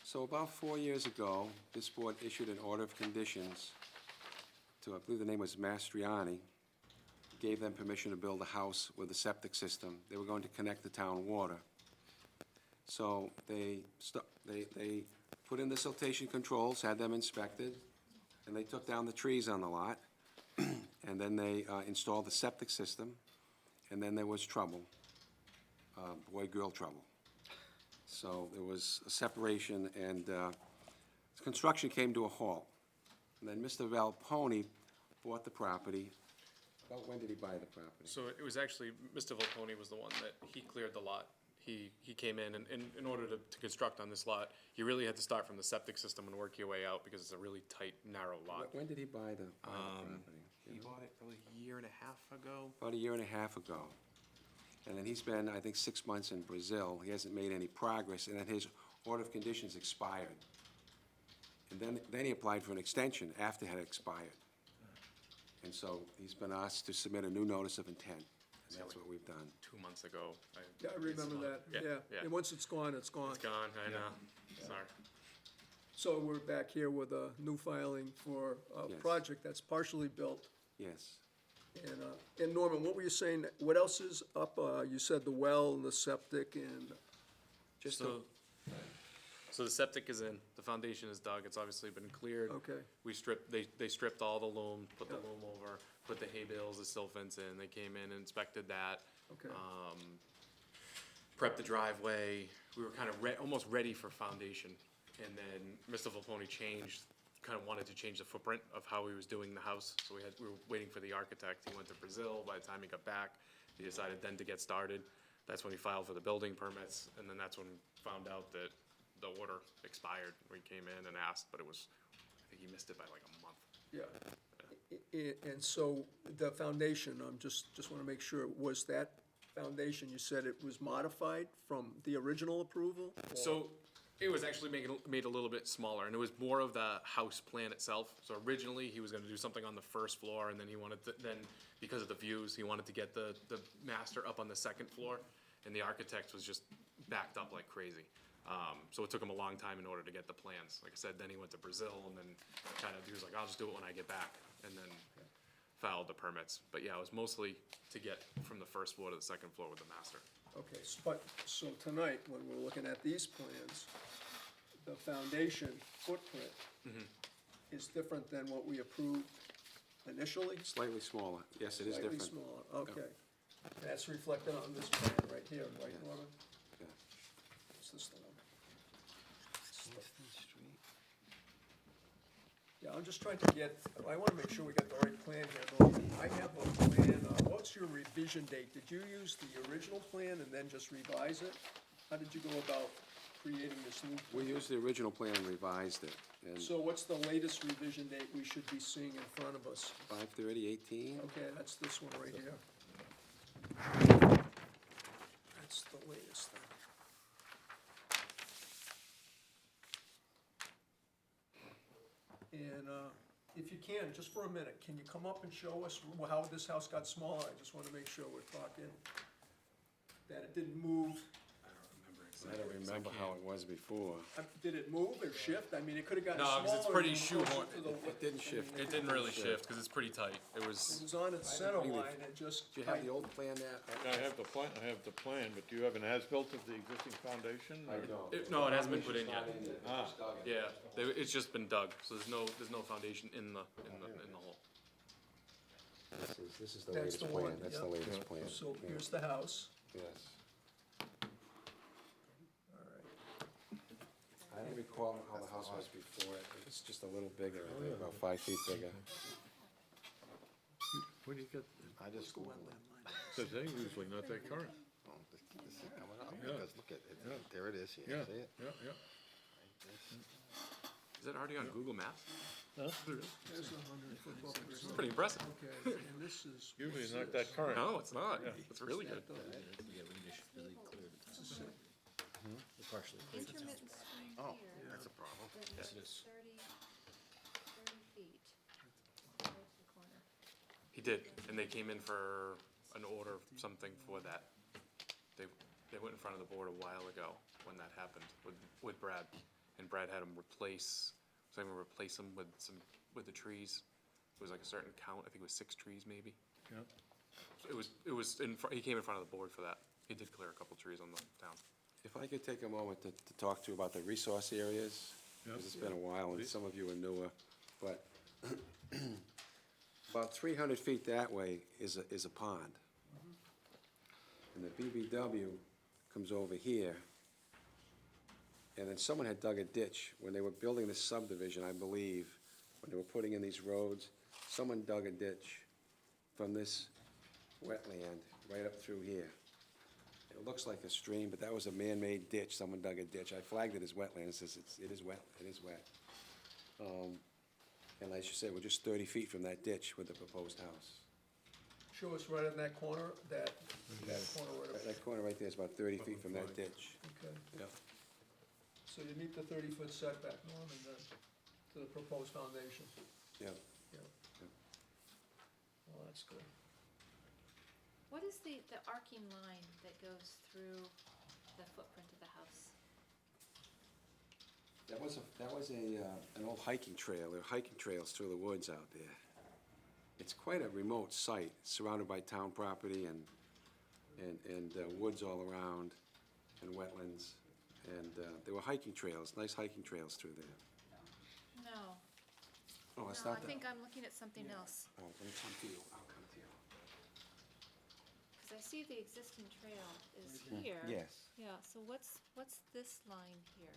so about 4 years ago, this board issued an order of conditions to, I believe the name was Mastriani, gave them permission to build a house with a septic system. They were going to connect the town water. So they put in the siltation controls, had them inspected, and they took down the trees on the lot. And then they installed the septic system, and then there was trouble, boy-girl trouble. So there was a separation, and construction came to a halt. And then Mr. Volpone bought the property. About when did he buy the property? So it was actually, Mr. Volpone was the one that, he cleared the lot. He came in, and in order to construct on this lot, you really had to start from the septic system and work your way out, because it's a really tight, narrow lot. When did he buy the property? He bought it probably a year and a half ago. About a year and a half ago. And then he's been, I think, 6 months in Brazil. He hasn't made any progress, and then his order of conditions expired. And then he applied for an extension after it had expired. And so he's been asked to submit a new notice of intent, and that's what we've done. 2 months ago. Yeah, I remember that, yeah. And once it's gone, it's gone. It's gone, I know, sorry. So we're back here with a new filing for a Yes. project that's partially built. Yes. And Norman, what were you saying, what else is up? You said the well and the septic and, Just So the septic is in, the foundation is dug, it's obviously been cleared. okay, They stripped all the loam, put the Yeah. loam over, put the hay bales, the silt fence in, they came in and inspected that. okay. Prepped the driveway, we were kind of almost ready for foundation. And then Mr. Volpone kind of wanted to change the footprint of how he was doing the house. So we were waiting for the architect, he went to Brazil, by the time he got back, he decided then to get started. That's when he filed for the building permits, and then that's when we found out that the order expired. We came in and asked, but it was, I think he missed it by like a month. Yeah. And so the foundation, just want to make sure, was that foundation, you said it was modified from the original approval? or- So it was actually made a little bit smaller, and it was more of the house plan itself. So originally, he was gonna do something on the first floor, and then he wanted to, then, because of the views, he wanted to get the master up on the second floor, and the architect was just backed up like crazy. So it took him a long time in order to get the plans. Like I said, then he went to Brazil, and then he was like, I'll just do it when I get back, and then filed the permits. But yeah, it was mostly to get from the first floor to the second floor with the master. Okay, so tonight, when we're looking at these plans, the foundation footprint is different than what we approved initially? Slightly smaller, yes, it is different. Slightly smaller, okay. That's reflected on this plan right here, right, Yes. Norman? Yeah. Is this the one? Kingston Street. Yeah, I'm just trying to get, I want to make sure we got the right plan here, Norman. I have a plan, what's your revision date? Did you use the original plan and then just revise it? How did you go about creating this new We plan? used the original plan and revised it, and So what's the latest revision date we should be seeing in front of us? 5/30/18. Okay, that's this one right here. That's the latest thing. And if you can, just for a minute, can you come up and show us how this house got smaller? I just want to make sure we're talking that it didn't move. I don't remember how it was before. Did it move or shift? I mean, it could have gotten No, smaller. 'cause it's pretty and closer shoehorn- to the- It didn't shift. It didn't really shift, because it's pretty tight. It It was, was on its center think line, it just. Do you have the old plan there? I have the plan, but do you have an as-built of the existing foundation? or- no, it hasn't been put in yet. Ah, Yeah, it's just been dug, so there's no foundation in the hole. This is the That's latest the plan, one, that's the yep. latest plan. So Yeah. here's the house. Yes. All right. I don't recall how the house was before, it's just a little bigger, I think, about 5 feet bigger. where do you get, I just Googled it. because they're usually not that current. Oh, this is coming up, Yeah. because look at it, there it is here, Yeah, see it? yeah, yeah. Is that already on Google Maps? There's a 100-foot buffer. It's pretty impressive. Okay, and this is. Usually what's it's not this? that current. No, it's not. It's really good. Intermittent stream Oh, here, that's a problem. but it's 30 feet. Right to the corner. He did, and they came in for an order, something for that. They went in front of the board a while ago when that happened with Brad, and Brad had him replace them with the trees. It was like a certain count, I think it was 6 trees maybe. Yeah. So it was he came in front of the board for that. He did clear a couple trees on the town. If I could take a moment to talk to you about the resource areas, because it's been a while, and some of you are newer, but about 300 feet that way is a pond. And the BBW comes over here, and then someone had dug a ditch when they were building this subdivision, I believe, when they were putting in these roads, someone dug a ditch from this wetland right up through here. It looks like a stream, but that was a man-made ditch, someone dug a ditch. I flagged it as wetland, it says it is wet, it is wet. And as you said, we're just 30 feet from that ditch with the proposed house. Show us right in that corner, that corner right up. That corner right there is about 30 feet from that ditch. Okay, Yep. so you meet the 30-foot setback, Norman, then, to the proposed foundation. Yep. Yeah. Well, that's good. What is the arcing line that goes through the footprint of the house? That was an old hiking trail. There are hiking trails through the woods out there. It's quite a remote site, surrounded by town property and woods all around, and wetlands. And there were hiking trails, nice hiking trails through there. No. Oh, that's No, not I that. think I'm looking at something else. Oh, let me come to you, I'll come to you. Because I see the existing trail is Hmm. here. Yes. Yeah, so what's this line here?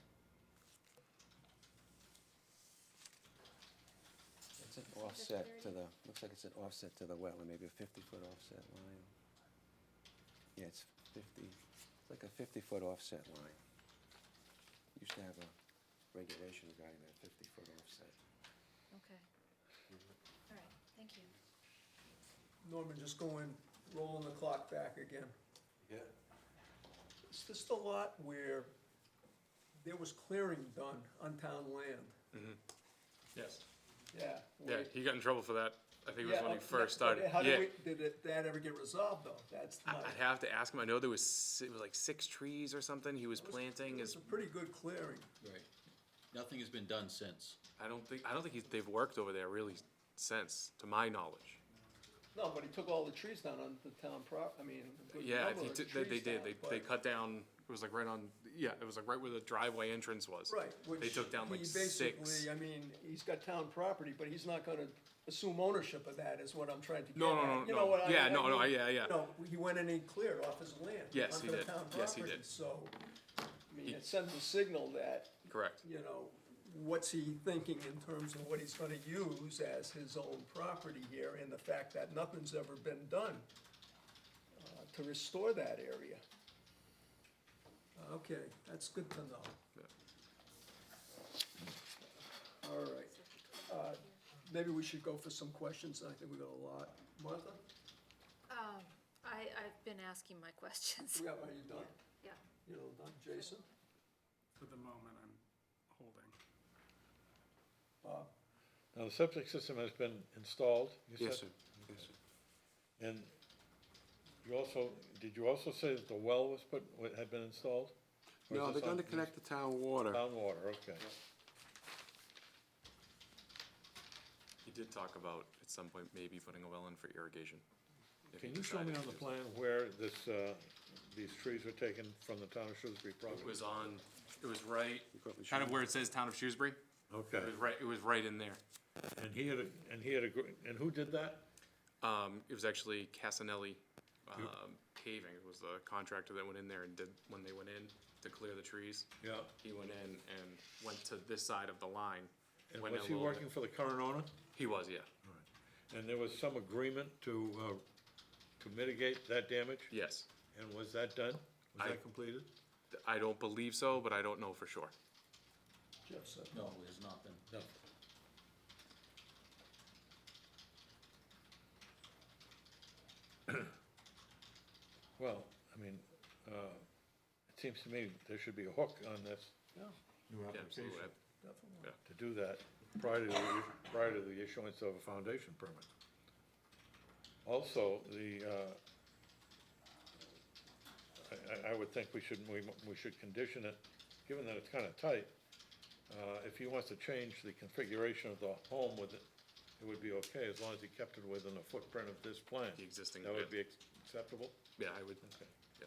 It's an offset to the, looks like it's an offset to the wetland, maybe a 50-foot offset line. Yeah, it's 50, it's like a 50-foot offset line. Used to have a regulation regarding that 50-foot offset. Okay. All right. Thank you. Norman, just rolling the clock back again. Yeah. Is this the lot where there was clearing done on town land? Yes. Yeah. Yeah, where- he got in trouble for that. I think it was Yeah, when he but first started. How Yeah. did that ever get resolved, though? That's not, I'd have to ask him. I know there was, it was like 6 trees or something he was planting. it's a pretty good clearing. Right. Nothing has been done since. I don't think they've worked over there really since, to my knowledge. No, but he took all the trees down on the town a good Yeah, number he of took- they trees did. down, They but- cut down, it was like right on, yeah, it was like right where the driveway entrance was. Right, They which took down like he 6. basically, he's got town property, but he's not gonna assume ownership of that, is what I'm trying to get No, at. no, no, You know no. what I- Yeah, I no, no, mean, yeah, yeah. You know, he went and he cleared off his land. Yes, he onto the did. town Yes, he property. did. So, it sends a signal that, Correct. you know, what's he thinking in terms of what he's gonna use as his own property here, and the fact that nothing's ever been done to restore that area. Okay, that's good to know. All right. Maybe we should go for some questions, I think we got a lot. Martha, I've been asking my questions. are you done? Yeah. You know, done, Jason? For the moment, I'm holding. Bob? Now, the septic system has been installed, you said? Yes, sir. Yes, sir. And did you also say that the well had been installed? Or is No, this they're going to on- connect the town water. Town water, okay. He did talk about at some point maybe putting a well in for irrigation. if he Can you show me decided on to the do so. plan where these trees were taken from the town of Shrewsbury property? It was right, kind of where it says Town of Shrewsbury. Okay, It was right in there. and and who did that? It was actually Casanelli Paving. It was the contractor that went in there and did, when they went in to clear the trees. Yeah. He went in and went to this side of the line. And went in was a he little working bit. for the current owner? He was, yeah. And there was some agreement to mitigate that damage? Yes. And was that done? Was I- that completed? I don't believe so, but I don't know for sure. Jeff said. No, it has not been. No. Well, it seems to me there should be a hook on this new Yeah, application absolutely. Definitely. to do that prior to the issuance of a foundation permit. Also, I would think we should condition it, given that it's kind of tight. If he wants to change the configuration of the home with it, it would be okay, as long as he kept it within a footprint of this plan. The existing. That would be acceptable? Yeah, I would. Okay. Yeah.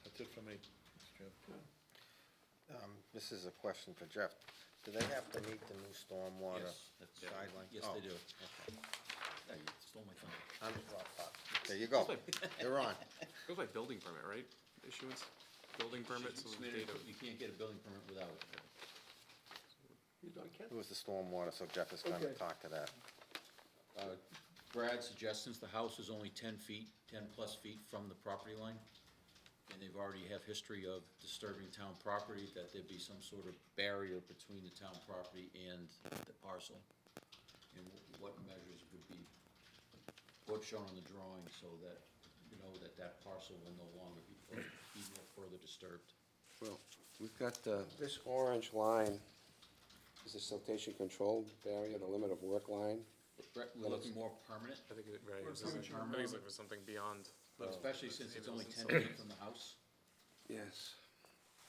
That's it for me, Mr. Chairman. This is a question for Jeff. Do they have to meet the new stormwater Yes, that's- guideline? Yes, Oh, they do. okay. Yeah, you stole my thunder. There you go. You're on. Goes by building permit, right? Issuance, building permit, so the Submitted- data. You can't get a building permit without it. You done, Ken? It was the stormwater, so Jeff is gonna Okay. talk to that. Brad's suggestions, the house is only 10 feet, 10-plus feet from the property line, and they've already have history of disturbing town property, that there be some sort of barrier between the town property and the parcel, and what measures would be, what's shown on the drawing, so that, that parcel will no longer be no further disturbed. Well, we've got this orange line is the siltation control barrier, the limit of work line. Brett, we're looking more permanent, I think it, right, Or this isn't- future. I think it's like for something beyond. but especially since it's only 10 feet from the house. Yes.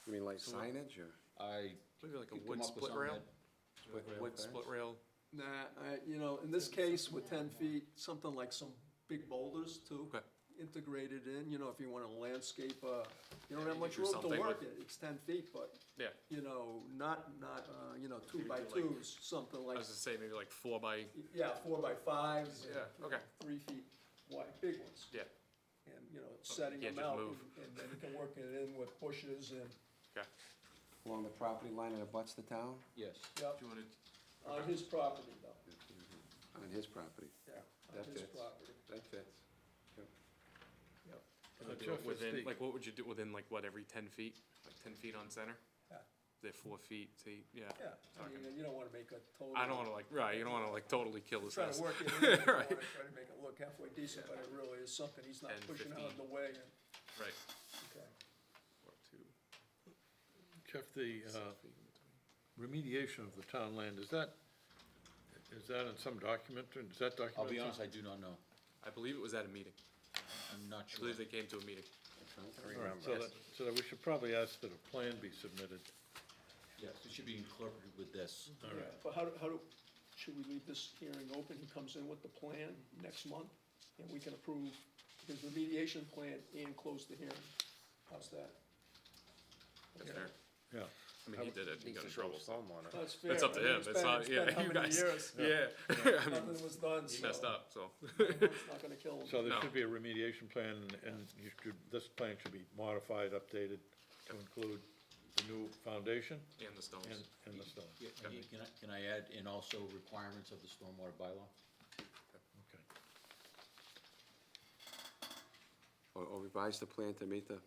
You mean like signage or? Maybe like a Could come wood up with split something rail? that- Wood split rail. Nah, in this case, with 10 feet, something like some big boulders too. Okay. Integrated in, if you want to landscape, you don't have you much do room to something work with- it, it's 10 feet, but, Yeah. not, 2 by 2s, something I like, was to say maybe like 4 by, 4 by 5s. Yeah, okay. 3 feet wide, big ones. yeah, And, setting can't them just out, move. and then you can work it in with bushes and, okay. Along the property line and abuts the town? Yes. yep, Do you wanna, on his property though, On his property. yeah, That on his fits. property, That fits. yep. do Jeff, it within, speak. like what would you do within like what, every 10 feet? Like 10 feet on center? they're 4 feet, see, yeah. Yeah, I mean, you don't wanna make a total. I don't wanna right, you don't wanna totally kill his Try house. to work it in, you Right. wanna try to make it look halfway decent, but it really is something he's not 10, pushing out 15. of the way, and, Right. okay. Or 2. Jeff, the remediation of the town land, is that in some document, or is that document? I'll be honest, I do not know. I believe it was at a meeting. I'm not I sure. believe they came to a meeting. All right, so that we should probably ask that a plan be submitted. Yes, it should be incorporated with this. All right. But should we leave this hearing open? He comes in with the plan next month, and we can approve his remediation plan and close the hearing. How's that? That's Okay. fair. Yeah. I mean, he did it, he got in trouble. That's fair. It's up to I mean, him, it's not, yeah, been you how many guys, years? yeah. I mean, Nothing was done, he so. messed up, so. It's not gonna kill him. So there No. should be a remediation plan, and this plan should be modified, updated to include the new foundation And the stones. and the stone. Yeah, can I add, and also requirements of the stormwater bylaw? Okay. Or revise the plan to meet the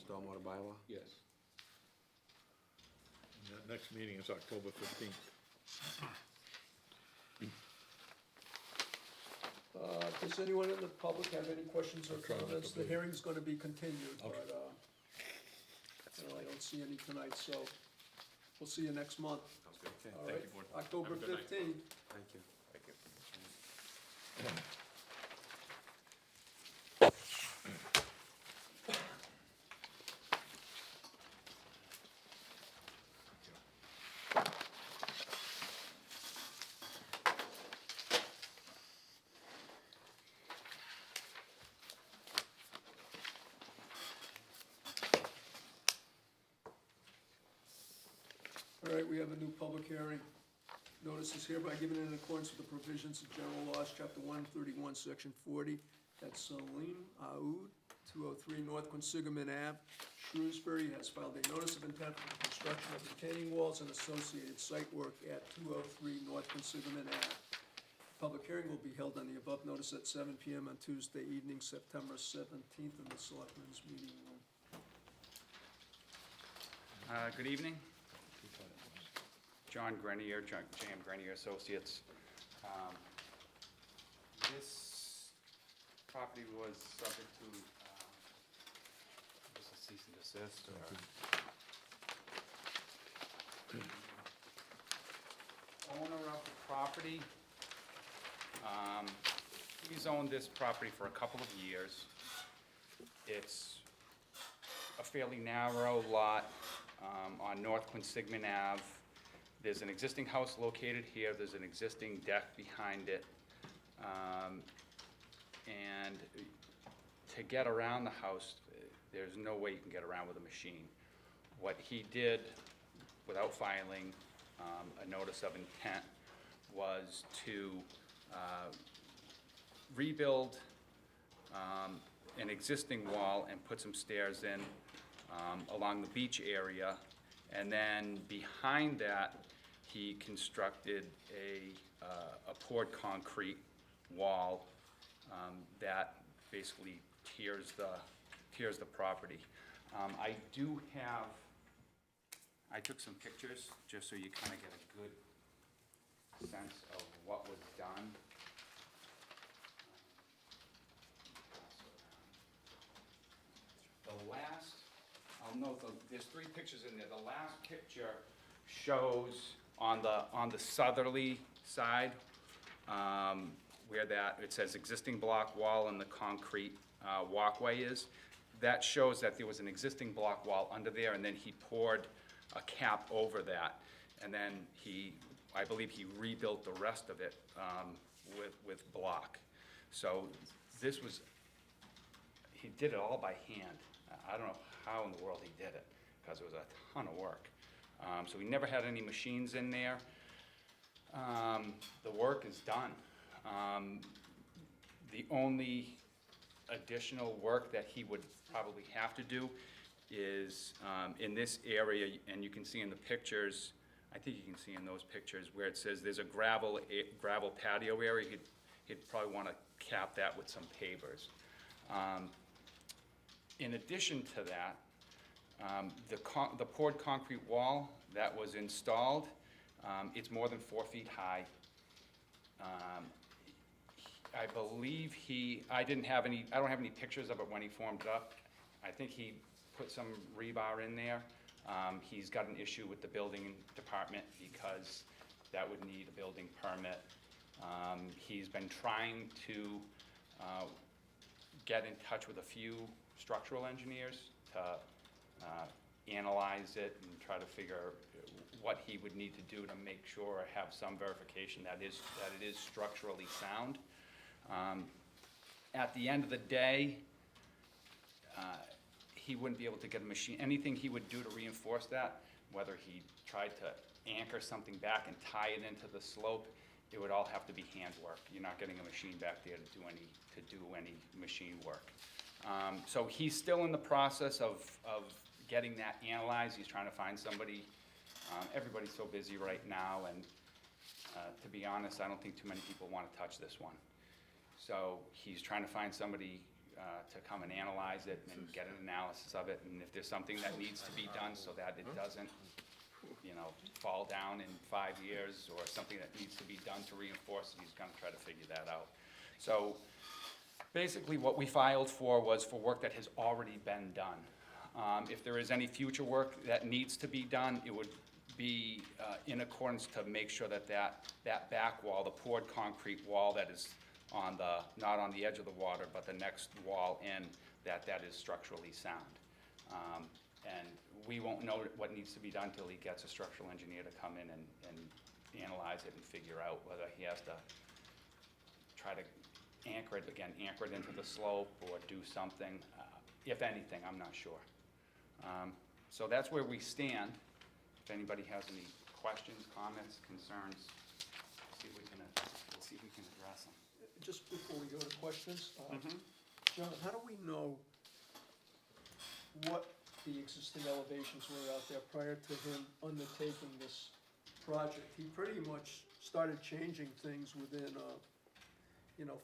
stormwater bylaw? Yes. And that next meeting is October 15th. Does anyone in the public have any questions or I'll try not to comments? The be. hearing's gonna be continued, I'll but, I don't see any tonight, so we'll see you next month. Sounds good. Okay, All Thank right, you, board. October Have a good night. 15th. thank you. Thank you. All right, we have a new public hearing. Notice is hereby given in accordance with the provisions of General Laws, Chapter 131, Section 40, that Salim Aoud, 203 North Quinsigamon Ave, Shrewsbury, has filed a notice of intent for the construction of retaining walls and associated site work at 203 North Quinsigamon Ave. Public hearing will be held on the above notice at 7 PM on Tuesday evening, September 17th, in the Selectmen's Meeting Room. Good evening. John Grenier, JM Grenier Associates. This property was subject to, was a cease and desist or? Owner of the property, he's owned this property for a couple of years. It's a fairly narrow lot on North Quinsigamon Ave. There's an existing house located here, there's an existing deck behind it. And to get around the house, there's no way you can get around with a machine. What he did, without filing a notice of intent, was to rebuild an existing wall and put some stairs in along the beach area. And then behind that, he constructed a poured concrete wall that basically tiers the property. I do have, I took some pictures just so you kind of get a good sense of what was done. The last, I'll note, there's 3 pictures in there. The last picture shows on the southerly side, where it says existing block wall and the concrete walkway is. That shows that there was an existing block wall under there, and then he poured a cap over that. And then I believe he rebuilt the rest of it with block. So this was, he did it all by hand. I don't know how in the world he did it, because it was a ton of work. So we never had any machines in there. The work is done. The only additional work that he would probably have to do is in this area, and you can see in the pictures, I think you can see in those pictures where it says there's a gravel patio area. He'd probably want to cap that with some pavers. In addition to that, the poured concrete wall that was installed. It's more than 4 feet high. I believe I don't have any pictures of it when he formed it up. I think he put some rebar in there. He's got an issue with the building department because that would need a building permit. He's been trying to get in touch with a few structural engineers to analyze it and try to figure what he would need to do to make sure or have some verification that it is structurally sound. At the end of the day, he wouldn't be able to get a machine, anything he would do to reinforce that, whether he tried to anchor something back and tie it into the slope, it would all have to be handwork. You're not getting a machine back there to do any machine work. So he's still in the process of getting that analyzed. He's trying to find somebody. Everybody's so busy right now, and to be honest, I don't think too many people want to touch this one. So he's trying to find somebody to come and analyze it and get an analysis of it, and if there's something that needs to be done so that it doesn't, fall down in 5 years, or something that needs to be done to reinforce it, he's gonna try to figure that out. So basically what we filed for was for work that has already been done. If there is any future work that needs to be done, it would be in accordance to make sure that that back wall, the poured concrete wall that is not on the edge of the water, but the next wall in, that is structurally sound. And we won't know what needs to be done till he gets a structural engineer to come in and analyze it and figure out whether he has to try to anchor it into the slope or do something. If anything, I'm not sure. So that's where we stand. If anybody has any questions, comments, concerns, we'll see if we can address them. Just before we go to questions, John, how do we know what the existing elevations were out there prior to him undertaking this project? He pretty much started changing things within,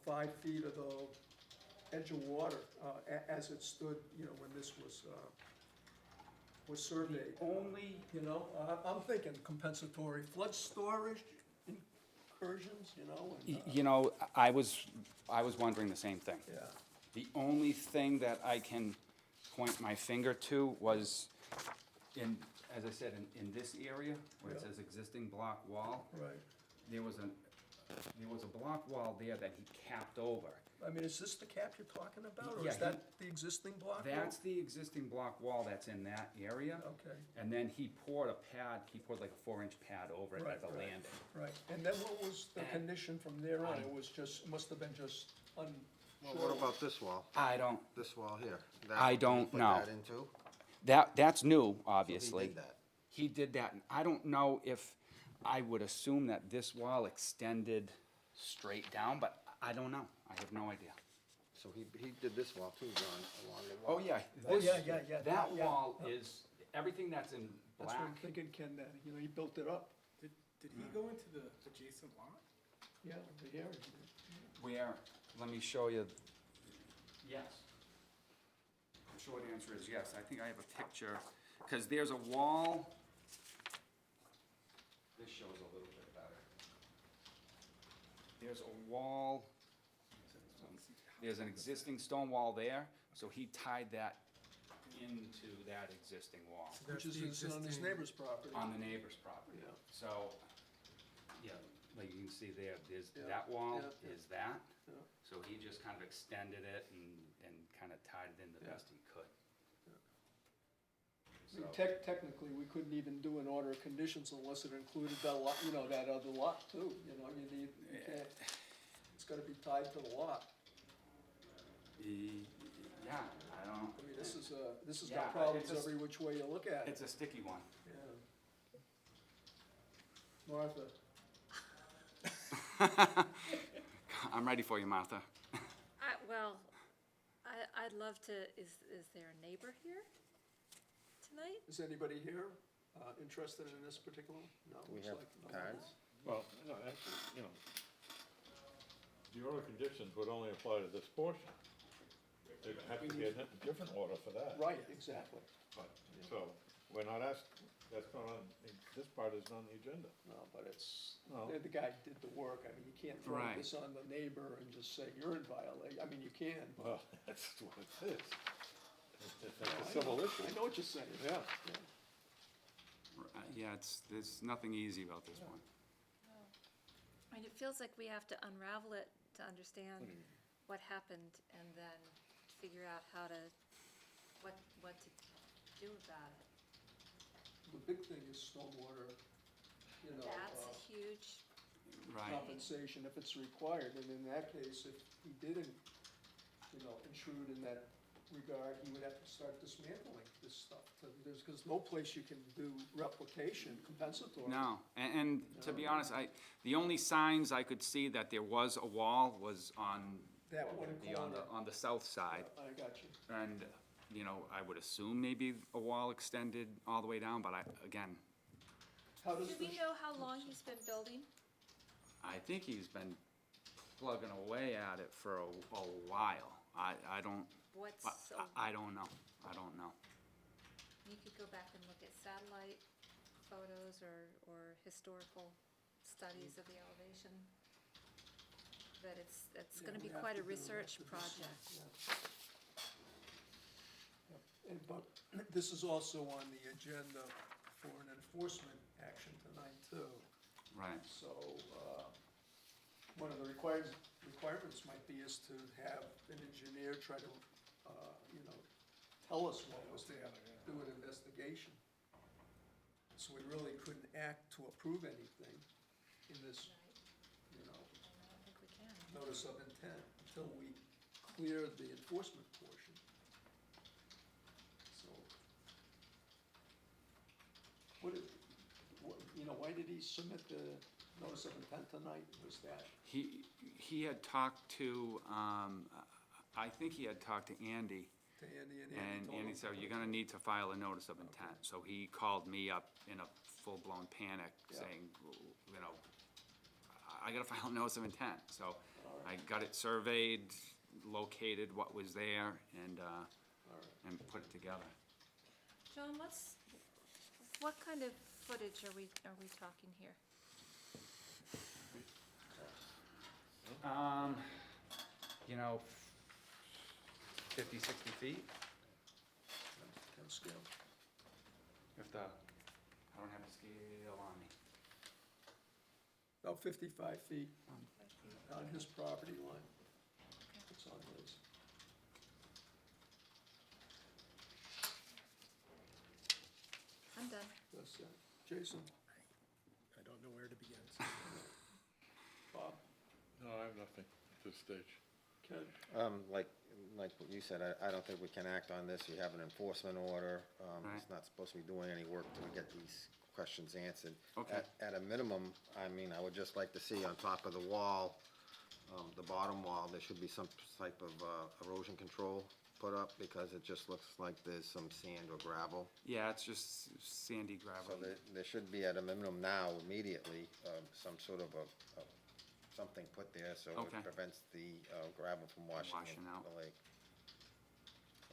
5 feet of the edge of water, as it stood, when this was surveyed. Only, I'm thinking compensatory flood storage incursions, and, I was wondering the same thing. yeah. The only thing that I can point my finger to was as I said, in this area where it Yeah. says existing block wall, Right. there was a block wall there that he capped over. I mean, is this the cap you're talking about, or Yeah, is that the existing block? That's the existing block wall that's in that area. Okay. And then he poured like a 4-inch pad over it Right, as a right. landing. Right, and then what was the And- condition from there on? It was just, must have been just Well, what about this wall? I don't, This wall here? I don't know. Put that in too? that's new, So obviously. he did that. He did that, and I don't know if, I would assume that this wall extended straight down, but I don't know. I have no idea. So he did this wall too, John, along the Oh, wall. yeah. Oh, this- yeah. That yeah. wall is, everything that's in That's what I'm black, thinking, Ken, that, he built it up. Did he go into the adjacent lot? Yeah, over here. where, let me show you. Yes. The short answer is yes. I think I have a picture, because there's a wall. This shows a little bit better. There's a wall, there's an existing stone wall there, so he tied that into that existing wall, Which is on his neighbor's property. on the neighbor's property. Yeah. So, yeah, like you can see there, there's, Yeah, that wall yeah, is that. Yeah. So he just kind of extended it and kind of tied it in the Yeah. best he could. I mean, technically, we couldn't even do an order of conditions unless it included that lot, that other lot too, you can't, it's gotta be tied to the lot. Yeah, I don't, I mean, this has Yeah, got problems it's a- every which way you look at it. it's a sticky one. Yeah. Martha, I'm ready for you, Martha. I'd love to, is there a neighbor here tonight? is anybody here interested in this particular one? No, Do we looks have like no. cards? Well, no, actually, the order of conditions would only apply to this portion. There'd have to be a different order for that. Right, exactly. But, so, we're not asking, That's not on, this part isn't on the agenda. No, but it's, No. the guy did the work. I mean, you can't throw Right. this on the neighbor and just say, you're in violation. I mean, you can. Well, that's what it is. It's like No, a I civil know- issue. I know what you're saying. Yeah. Yeah, there's nothing easy about this one. I mean, it feels like we have to unravel it to understand what happened and then figure out how to, what to do about it. The big thing is stormwater, you know, That's a huge, Right. compensation if it's required. And in that case, if he didn't, you know, intrude in that regard, he would have to start dismantling this stuff. Because no place you can do replication compensatory. No, and to be honest, the only signs I could see that there was a wall was on That one corner. on the south side. I got you. And, you know, I would assume maybe a wall extended all the way down, but again, How does do the, we know how long he's been building? I think he's been plugging away at it for a while. I don't, What's, so, I don't know. I don't know. you could go back and look at satellite photos or historical studies of the elevation. But it's Yeah, gonna be we have quite to a do it research after this, project. But this is also on the agenda for an enforcement action tonight too. Right. So, one of the requirements might be is to have an engineer try to, you know, tell us what was there, do an investigation. So we really couldn't act to approve anything in this, you know, I don't think we can. notice of intent until we clear the enforcement portion. So, you know, why did he submit the notice of intent tonight? Was that, He had talked to, I think he had talked to Andy. to Andy and And Andy told Andy him? said, you're gonna need to file a notice of intent. So he called me up in a full-blown panic, Yeah. saying, you know, I gotta file a notice of intent. So I got it surveyed, located what was there, and put it together. John, what kind of footage are we talking here? You know, 50, 60 feet, Kind of scale. if I don't have a scale on me. About 55 feet on his property line. It's on his. I'm done. That's, Jason, I don't know where to begin. Bob, No, I have nothing at this stage. Ken, Like what you said, I don't think we can act on this. You have an enforcement order. Right. It's not supposed to be doing any work till we get these questions answered. Okay. At a minimum, I mean, I would just like to see on top of the wall, the bottom wall, there should be some type of erosion control put up, because it just looks like there's some sand or gravel. Yeah, it's just sandy So gravel. there should be at a minimum now, immediately, some sort of something put there so Okay. it prevents the gravel from washing Washing into out. the lake.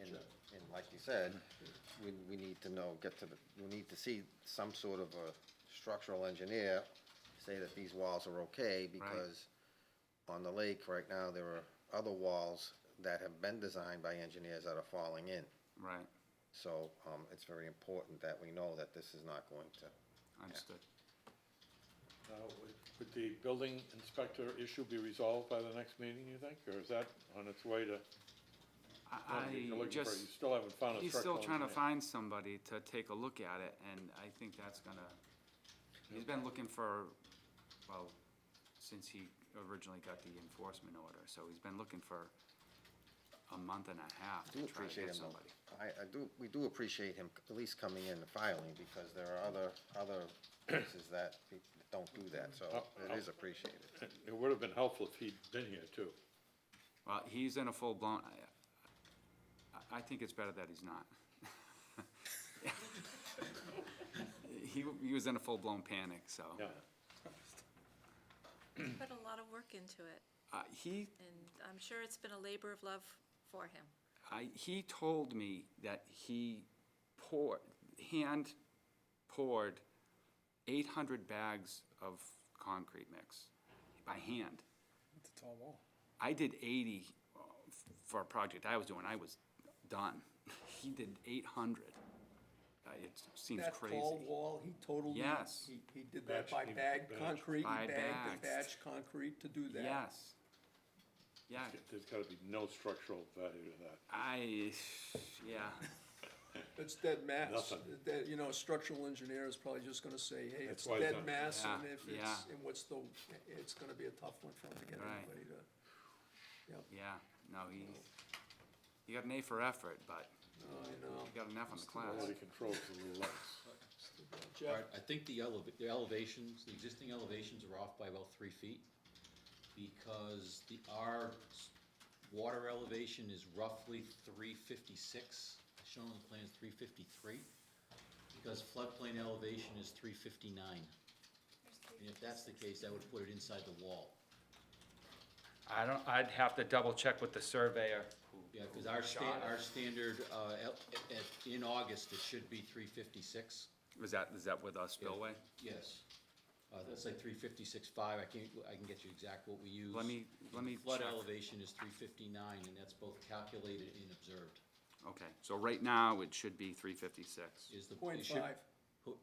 And like you said, we need to know, we need to see some sort of a structural engineer say that these walls are okay, because on the lake right now, there are other walls that have been designed by engineers that are falling in. Right, So, it's very important that we know that this is not going to. understood. Would the building inspector issue be resolved by the next meeting, you think? Or is that on its way to, you're looking for, you still haven't found a He's still structural trying to engineer? find somebody to take a look at it, and I think that's gonna, he's been looking for, well, since he originally got the enforcement order, so he's been looking for a month and a half I do to try to appreciate get him, though. somebody. we do appreciate him at least coming in and filing, because there are other places that don't do that, so it is appreciated. It would have been helpful if he'd been here too. Well, he's in a full-blown, I think it's better that he's not. He was in a full-blown panic, so. Yeah. Put a lot of work into it, He, and I'm sure it's been a labor of love for him. he told me that he hand poured 800 bags of concrete mix by hand. It's a tall wall. I did 80 for a project I was doing, I was done. He did 800. It seems crazy. That tall wall, he totally. Yes. He did that by bagged concrete, By he bagged and bags. batched concrete to do that. Yes. Yeah, There's gotta be no structural value to that. yeah. It's dead mass. Nothing. You know, a structural engineer is probably just gonna say, hey, it's That's why dead it's not- mass, Yeah, and if it's, yeah. and what's the, it's gonna be a tough one for him to get Right. anybody to, Yeah, no, he got an A for effort, but I know. he got an F on the class. Quality control's a little less. Jeff? I think the elevations, the existing elevations are off by about 3 feet, because our water elevation is roughly 356, shown on the plan is 353, because floodplain elevation is 359. And if that's the case, that would put it inside the wall. I'd have to double check with the surveyor. Yeah, because our standard, in August, it should be 356. Is that with us spillway? Yes. That's like 356.5, I can get you exact what we use. Let me Flood check. elevation is 359, and that's both calculated and observed. Okay, so right now, it should be 356. Is the. Point it should- five.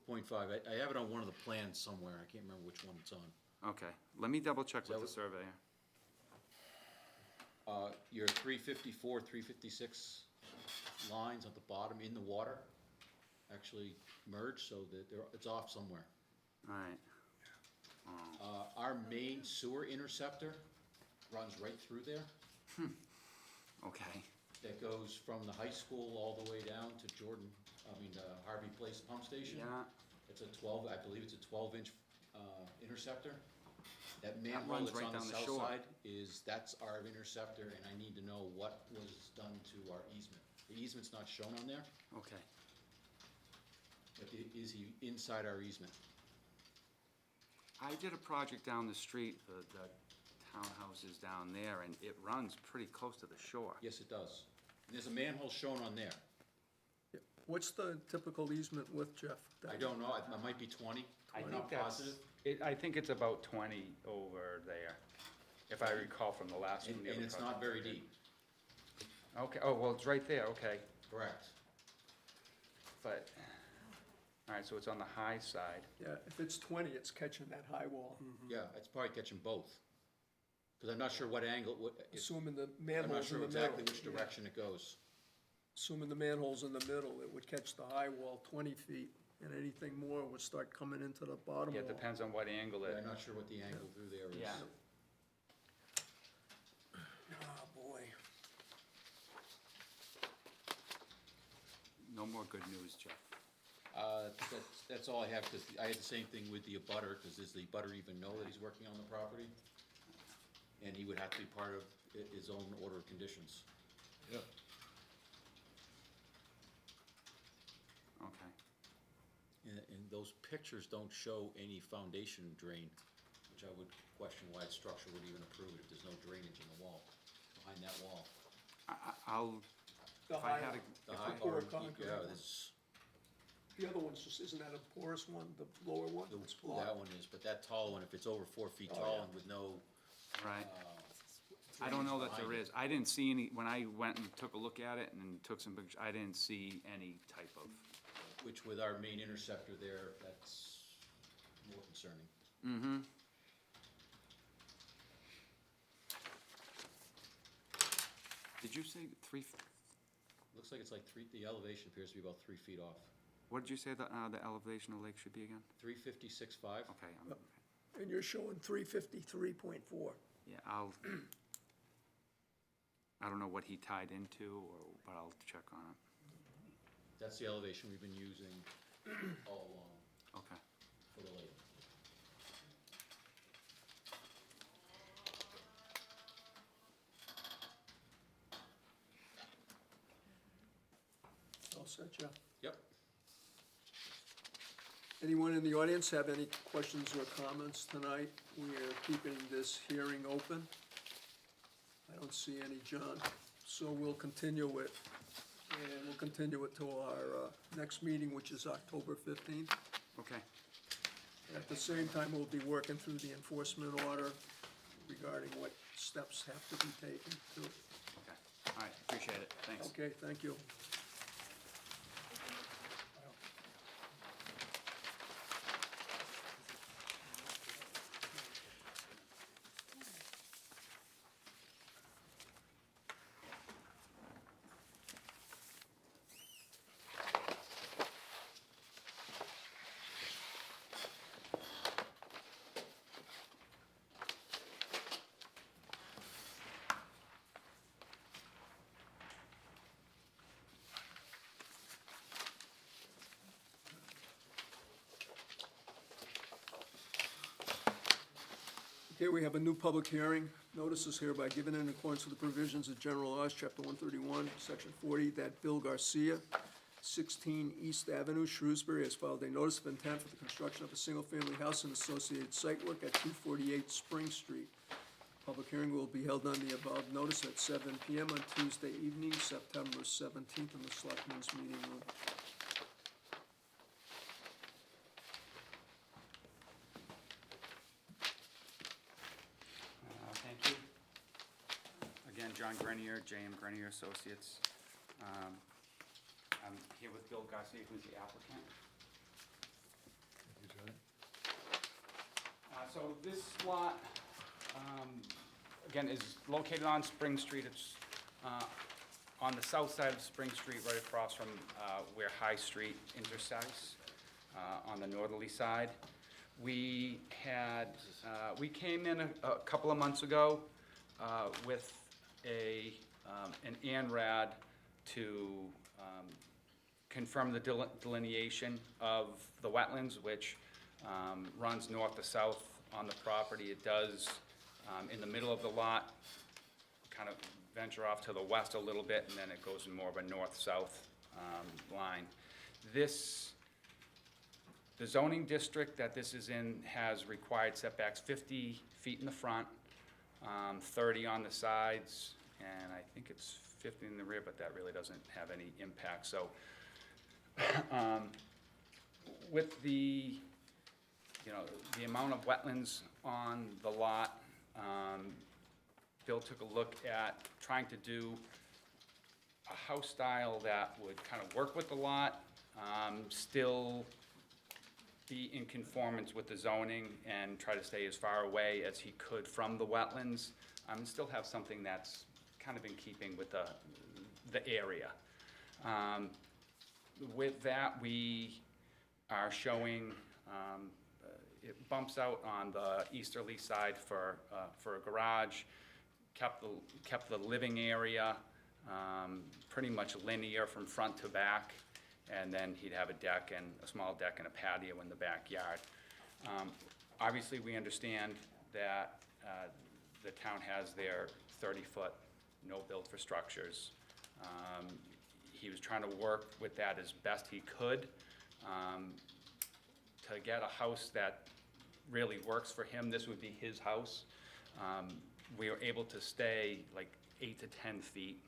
0.5, I have it on one of the plans somewhere, I can't remember which one it's on. Okay, let me double check that with the what- surveyor. Your 354, 356 lines at the bottom in the water actually merge, so that it's off somewhere. All right. Our main sewer interceptor runs right through there. Okay, That goes from the high school all the way down to Harvey Place Pump Station. yeah, It's a 12, I believe it's a 12-inch interceptor. That manhole runs that's right on the down the south shore. side that's our interceptor, and I need to know what was done to our easement. The easement's not shown on there, okay. but is he inside our easement? I did a project down the street, the townhouses down there, and it runs pretty close to the shore. Yes, it does. And there's a manhole shown on there. What's the typical easement width, Jeff? I don't know, it might be 20, I'm not positive. I think it's about 20 over there, if I recall from the last one. And it's not very deep. Okay, oh, well, it's right there, okay, Correct. but, all right, so it's on the high side. Yeah, if it's 20, it's catching that high wall. Yeah, it's probably catching both. Because I'm not sure what angle, Assuming the I'm not manhole's in sure the middle. exactly which direction it goes. Assuming the manhole's in the middle, it would catch the high wall 20 feet, and anything more would start coming into the bottom Yeah, wall. it depends on what angle it. I'm not sure what the angle through there is. Yeah. Oh, boy. No more good news, Jeff. That's all I have, because I had the same thing with the abutter, because does the abutter even know that he's working on the property? And he would have to be part of his own order of conditions. Yeah. Okay. And those pictures don't show any foundation drain, which I would question why a structure would even approve it if there's no drainage in the wall, behind that wall. I'll, The if I high, had a, The If high, we pour or, concrete. yeah, this, the other one's just, isn't that a porous one, the lower one? It's blocked. that one is, but that tall one, if it's over 4 feet Oh, tall yeah. and with no, right. I don't know that there is. I didn't see any, when I went and took a look at it and took some pictures, I didn't see any type of, which with our main interceptor there, that's more concerning. mm-hmm. Did you say Looks like it's like the elevation appears to be about 3 feet off. what did you say the elevation of the lake should be again? 356.5. Okay, And you're showing 353.4. yeah, I don't know what he tied into, but I'll check on it. That's the elevation we've been using all along Okay. for the lake. All set, Jeff? Yep. Anyone in the audience have any questions or comments tonight? We are keeping this hearing open. I don't see any, John, so we'll continue it. And we'll continue it to our next meeting, which is October 15th. Okay. At the same time, we'll be working through the enforcement order regarding what steps have to be taken to. Okay. All right, appreciate it. Thanks. Okay, thank you. Okay, we have a new public hearing. Notice is hereby given in accordance with the provisions of General Laws, Chapter 131, Section 40, that Bill Garcia, 16 East Avenue, Shrewsbury, has filed a notice of intent for the construction of a single-family house and associated site work at 248 Spring Street. Public hearing will be held on the above notice at 7 PM on Tuesday evening, September 17th, in the Selectmen's Meeting Room. Thank you. Again, John Grenier, J.M. Grenier Associates. I'm here with Bill Garcia, who's the applicant. So this lot, again, is located on Spring Street. It's on the south side of Spring Street, right across from where High Street intersects, on the northerly side. We came in a couple of months ago with an ANRAD to confirm the delineation of the wetlands, which runs north to south on the property. It does, in the middle of the lot, kind of venture off to the west a little bit, and then it goes in more of a north-south line. The zoning district that this is in has required setbacks 50 feet in the front, 30 on the sides, and I think it's 50 in the rear, but that really doesn't have any impact. So with the amount of wetlands on the lot, Bill took a look at trying to do a house style that would kind of work with the lot, still be in conformance with the zoning and try to stay as far away as he could from the wetlands, and still have something that's kind of in keeping with the area. With that, we are showing, it bumps out on the easterly side for a garage, kept the living area pretty much linear from front to back, and then he'd have a small deck and a patio in the backyard. Obviously, we understand that the town has their 30-foot no-build for structures. He was trying to work with that as best he could to get a house that really works for him. This would be his house. We were able to stay like 8 to 10 feet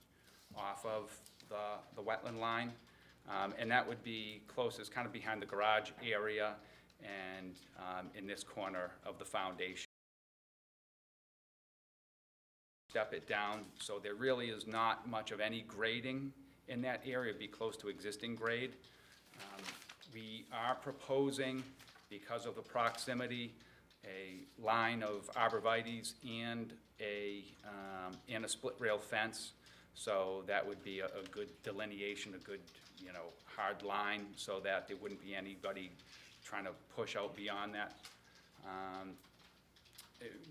off of the wetland line. And that would be closest, kind of behind the garage area and in this corner of the foundation. Step it down, so there really is not much of any grading in that area. It'd be close to existing grade. We are proposing, because of the proximity, a line of arborvitaes and a split rail fence. So that would be a good delineation, a good, hard line, so that there wouldn't be anybody trying to push out beyond that.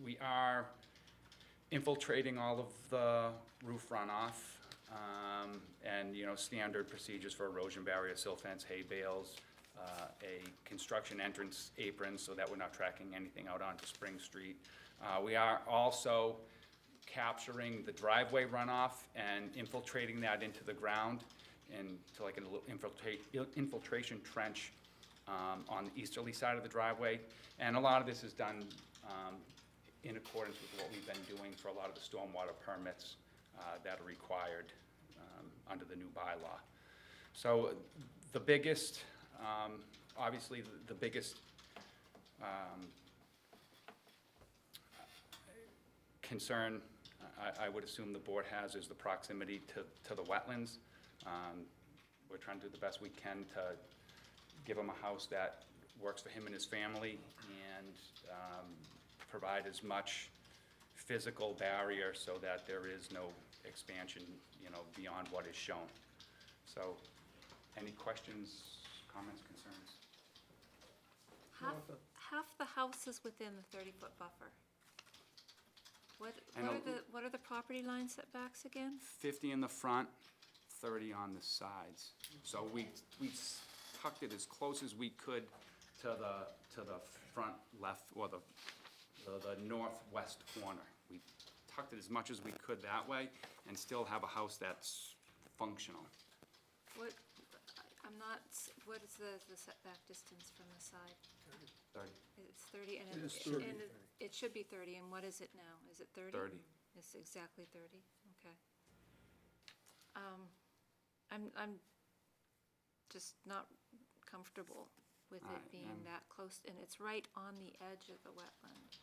We are infiltrating all of the roof runoff, and, standard procedures for erosion barrier, silt fence, hay bales, a construction entrance apron, so that we're not tracking anything out onto Spring Street. We are also capturing the driveway runoff and infiltrating that into the ground into like a little infiltration trench on the easterly side of the driveway. And a lot of this is done in accordance with what we've been doing for a lot of the stormwater permits that are required under the new bylaw. So the biggest obviously, the biggest concern I would assume the board has is the proximity to the wetlands. We're trying to do the best we can to give him a house that works for him and his family, and provide as much physical barrier so that there is no expansion, beyond what is shown. So, any questions, comments, concerns? Half the house is within the 30-foot buffer. I know- What are the property line setbacks again? 50 in the front, 30 on the sides. So we tucked it as close as we could to the front left, or the northwest corner. We tucked it as much as we could that way, and still have a house that's functional. What is the setback distance from the side? 30. It's 30, and It is 30. and it should be 30, and what is it now? Is it 30? 30. It's exactly 30, okay. I'm just not comfortable with it being that close, and it's right on the edge of the wetland.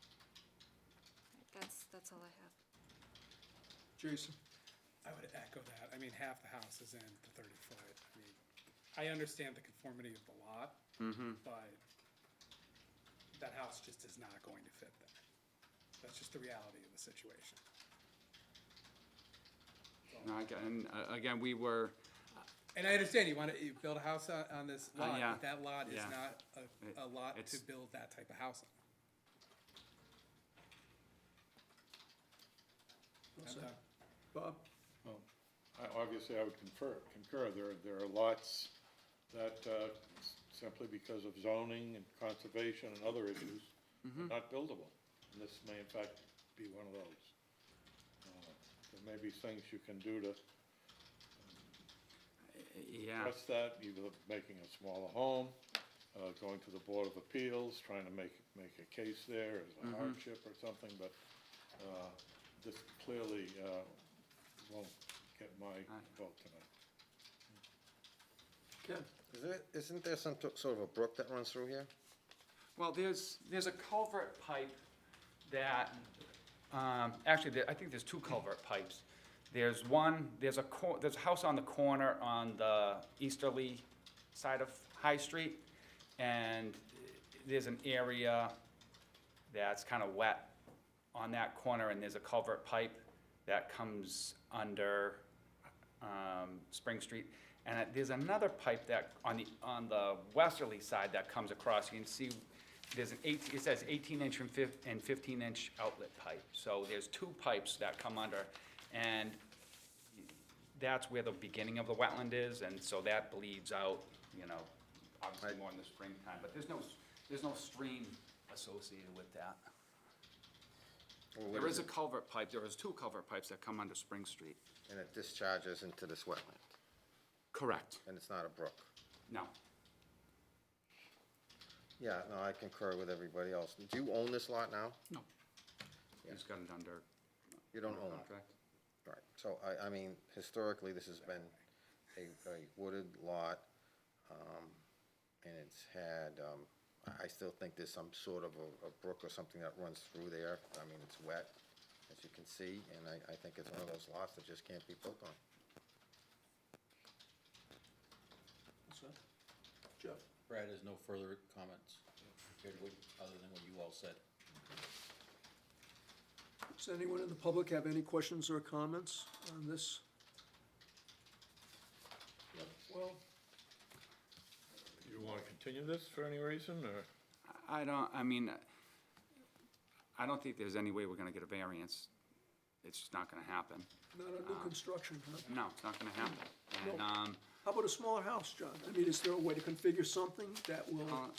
That's all I have. Jason? I would echo that. I mean, half the house is in the 30-foot. I mean, I understand the conformity of the lot, but that house just is not going to fit there. That's just the reality of the situation. No, again, we were, And I understand you want to build a house on this lot, yeah, but that lot is yeah. not a lot to It's- build that type of house on. What's I'm that? done. Bob? Well, obviously, I would concur. There are lots that, simply because of zoning and conservation and other issues, are not buildable. And this may in fact be one of those. There may be things you can do to yeah. address that, either making a smaller home, going to the Board of Appeals, trying to make a case there as a hardship or something, but this clearly won't get my vote tonight. Ken? Isn't there some sort of a brook that runs through here? Well, there's a culvert pipe that, actually, I think there's two culvert pipes. There's a house on the corner on the easterly side of High Street, and there's an area that's kind of wet on that corner, and there's a culvert pipe that comes under Spring Street. And there's another pipe that, on the westerly side, that comes across. You can see there's it says 18-inch and 15-inch outlet pipe. So there's two pipes that come under, and that's where the beginning of the wetland is, and so that bleeds out, obviously more in the springtime. But there's no stream associated with that. Well, what There is is a culvert pipe, there is two culvert pipes that come under Spring Street. And it discharges into this wetland, Correct. and it's not a brook? No. Yeah, no, I concur with everybody else. Do you own this lot now? No. He's got it under You don't own it? contract. Right, so I mean, historically, this has been a wooded lot, and it's had, I still think there's some sort of a brook or something that runs through there. I mean, it's wet, as you can see, and I think it's one of those lots that just can't be built on. What's that? Jeff? Brad has no further comments, other than what you all said. Does anyone in the public have any questions or comments on this? Well, You want to continue this for any reason, or? I don't think there's any way we're gonna get a variance. It's just not gonna happen. not a new construction, huh? No, it's not gonna happen. And, How about a smaller house, John? I mean, is there a way to configure something that will,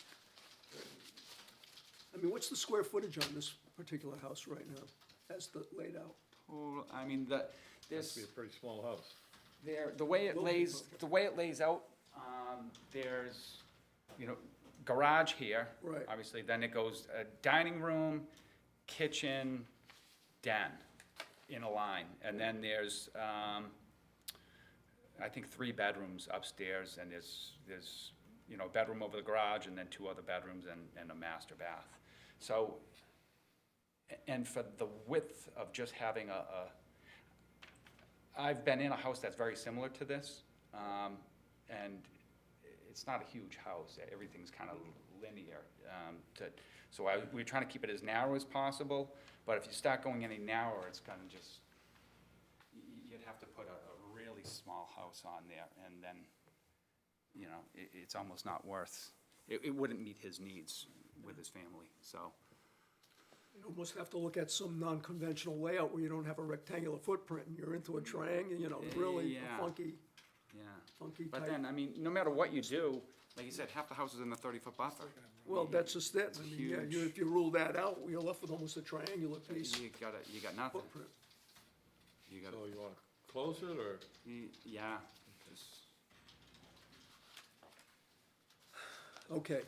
what's the square footage on this particular house right now, as laid out? Must there's, be a pretty small house. the way it lays out, there's, garage here. Right. Obviously, then it goes dining room, kitchen, den in a line. And then there's, I think 3 bedrooms upstairs, and there's you know, bedroom over the garage, and then 2 other bedrooms and a master bath. So, and for the width of just having I've been in a house that's very similar to this, and it's not a huge house. Everything's kind of linear. So we're trying to keep it as narrow as possible, but if you start going any narrower, it's gonna just, you'd have to put a really small house on there, and then, you know, it's almost not worth, it wouldn't meet his needs with his family, so. You almost have to look at some non-conventional layout where you don't have a rectangular footprint and you're into a triangle, you know, really Yeah. a funky But type. then, I mean, no matter what you do, like you said, half the house is in the 30-foot buffer. Well, that's just it. I mean, yeah, Huge. if you rule that out, you're left with almost a triangular piece You got nothing. footprint. You got, So you wanna close it, or? yeah. Just- Okay.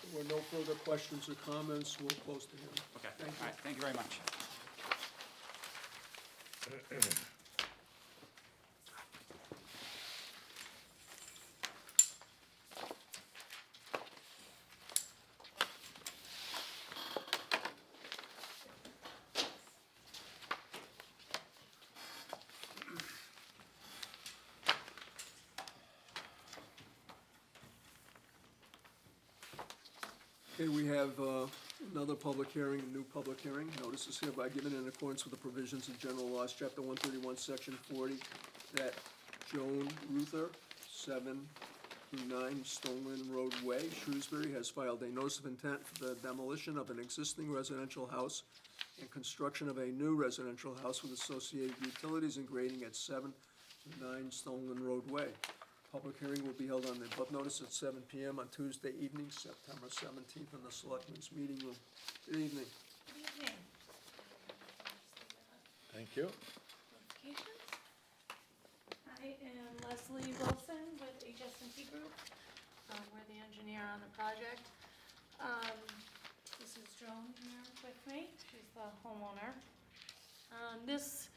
There were no further questions or comments. We'll close the hearing. Okay, Thank you. all right, thank you very much. Okay, we have another public hearing, a new public hearing. Notice is hereby given in accordance with the provisions of General Laws, Chapter 131, Section 40, that Joan Ruther, 7 through 9 Stoneland Road Way, Shrewsbury, has filed a notice of intent for the demolition of an existing residential house and construction of a new residential house with associated utilities and grading at 7 through 9 Stoneland Road Way. Public hearing will be held on the above notice at 7 PM on Tuesday evening, September 17th, in the Selectmen's Meeting Room. Good evening. Good evening. Thank you. Qualifications? I am Leslie Wilson with HSNT Group. We're the engineer on the project. This is Joan here with me. She's the homeowner. This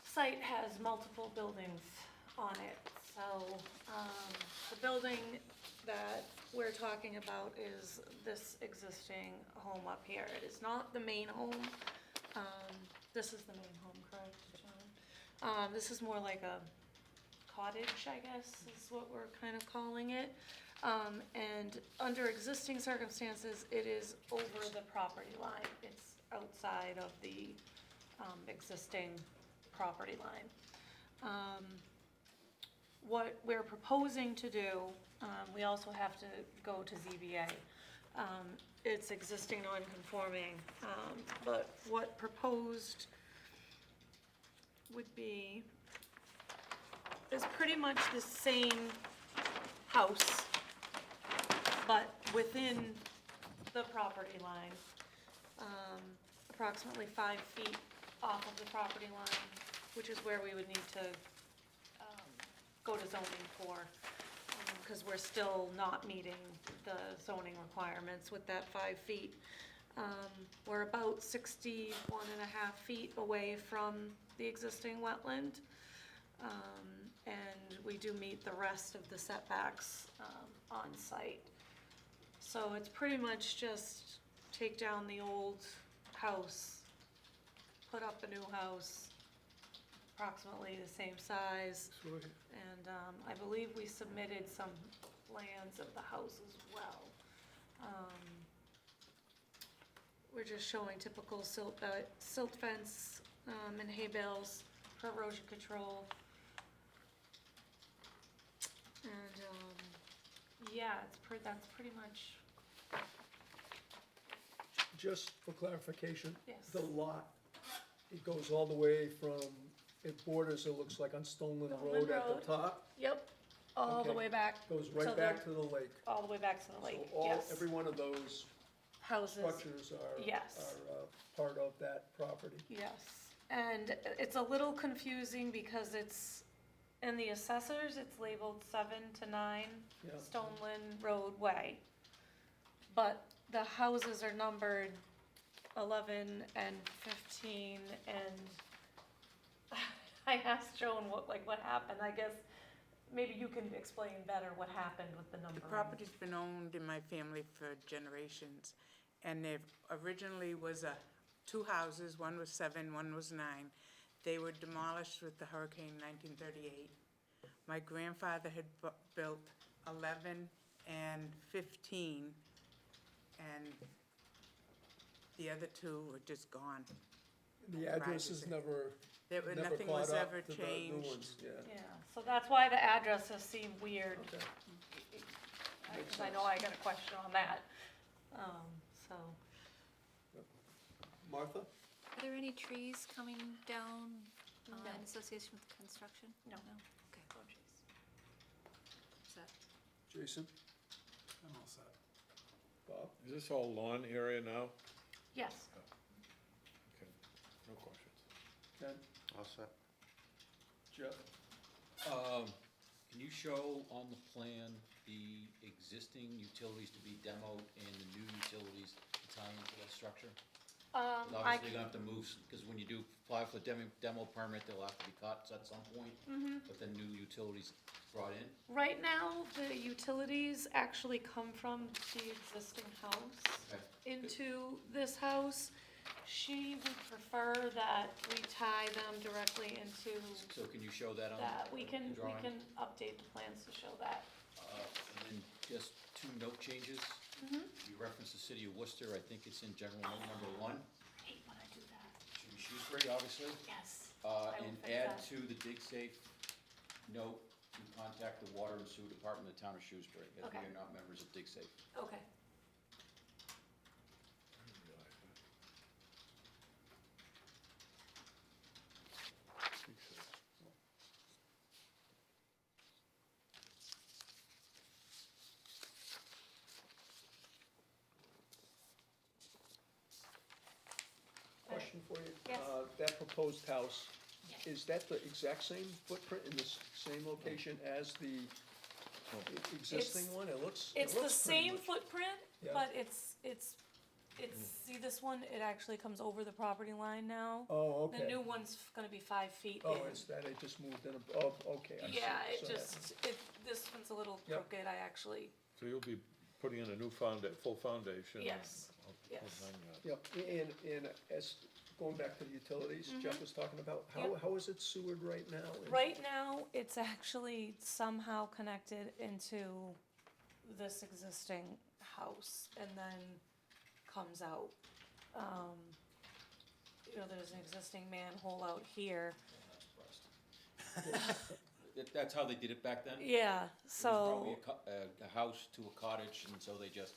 site has multiple buildings on it. So, the building that we're talking about is this existing home up here. It is not the main home. This is the main home, correct, John? This is more like a cottage, I guess, is what we're kind of calling it. And under existing circumstances, it is over the property line. It's outside of the, existing property line. What we're proposing to do, we also have to go to ZBA. It's existing non-conforming, but what proposed would be is pretty much the same house, but within the property line, approximately 5 feet off of the property line, which is where we would need to go to zoning for, because we're still not meeting the zoning requirements with that 5 feet. We're about 61.5 feet away from the existing wetland, and we do meet the rest of the setbacks on site. So it's pretty much just take down the old house, put up a new house, approximately the same size. And I believe we submitted some plans of the house as well. We're just showing typical silt fence and hay bales for erosion control. And yeah, that's pretty much. Just for clarification. Yes. The lot, it goes all the way from, it borders, it looks like on Stoneland Road at Road. the top. Yep, all the Okay. way back. Goes to right back to the lake. All the way back to the lake, So all, yes. every one of those Houses, structures are, Yes. are part of that property. yes. And it's a little confusing because it's, in the assessors, it's labeled 7 to 9 Yeah. Stoneland Road Way. But the houses are numbered 11 and 15, and I asked Joan what happened. I guess maybe you can explain better what happened with the numbering. The property's been owned in my family for generations, and there originally was two houses, one was 7, one was 9. They were demolished with the hurricane in 1938. My grandfather had built 11 and 15, and the other two were just gone. The addresses never Nothing caught was up ever to the new changed. ones, yeah. Yeah, so that's why the addresses seem weird, Okay. because I know I got a question on that. So, Martha? Are there any trees coming down in association with the construction? No. Okay, no trees. Set. Jason? I'm all set. Bob? Is this all lawn area now? yes. Okay, no questions. Ken? All set. Jeff? Can you show on the plan the existing utilities to be demoed and the new utilities to tie into that structure? I, Obviously, you're gonna have to move, because when you do apply for the demo permit, they'll have to be cut at some point. But then new utilities brought in. right now, the utilities actually come from the existing house Okay. into this house. She would prefer that we tie them directly into So can you show that on that. the We can drawing? update the plans to show that. And then just 2 note changes. You referenced the city of Worcester, I think it's in general note number 1. I hate when I do that. Should be Shrewsbury, obviously. Yes. I will And fix add that. to the dig safe note, to contact the water and sewer department of the town of Shrewsbury, as we Okay. are not members of dig safe. Okay. Question for you. Yes. That proposed house, is that the exact same footprint in the same location as the existing It's- one? It looks It's the pretty same much- footprint, Yeah. but it's, see this one, it actually comes over the property line now. Oh, okay. The new one's gonna be 5 feet in. Oh, it's that, it just moved in, oh, okay. I see. Yeah, it So that- just, this one's a little Yep. crooked, I actually, So you'll be putting in a new full foundation? Yes, yes. Yep, and as, going back to the utilities, Jeff was talking about, Mm-hmm. Yep. how is it sewered right now? Right now, it's actually somehow connected into this existing house and then comes out. You know, there's an existing manhole out here. That's how they did it back then? Yeah, It was probably so, a house to a cottage, and so they just,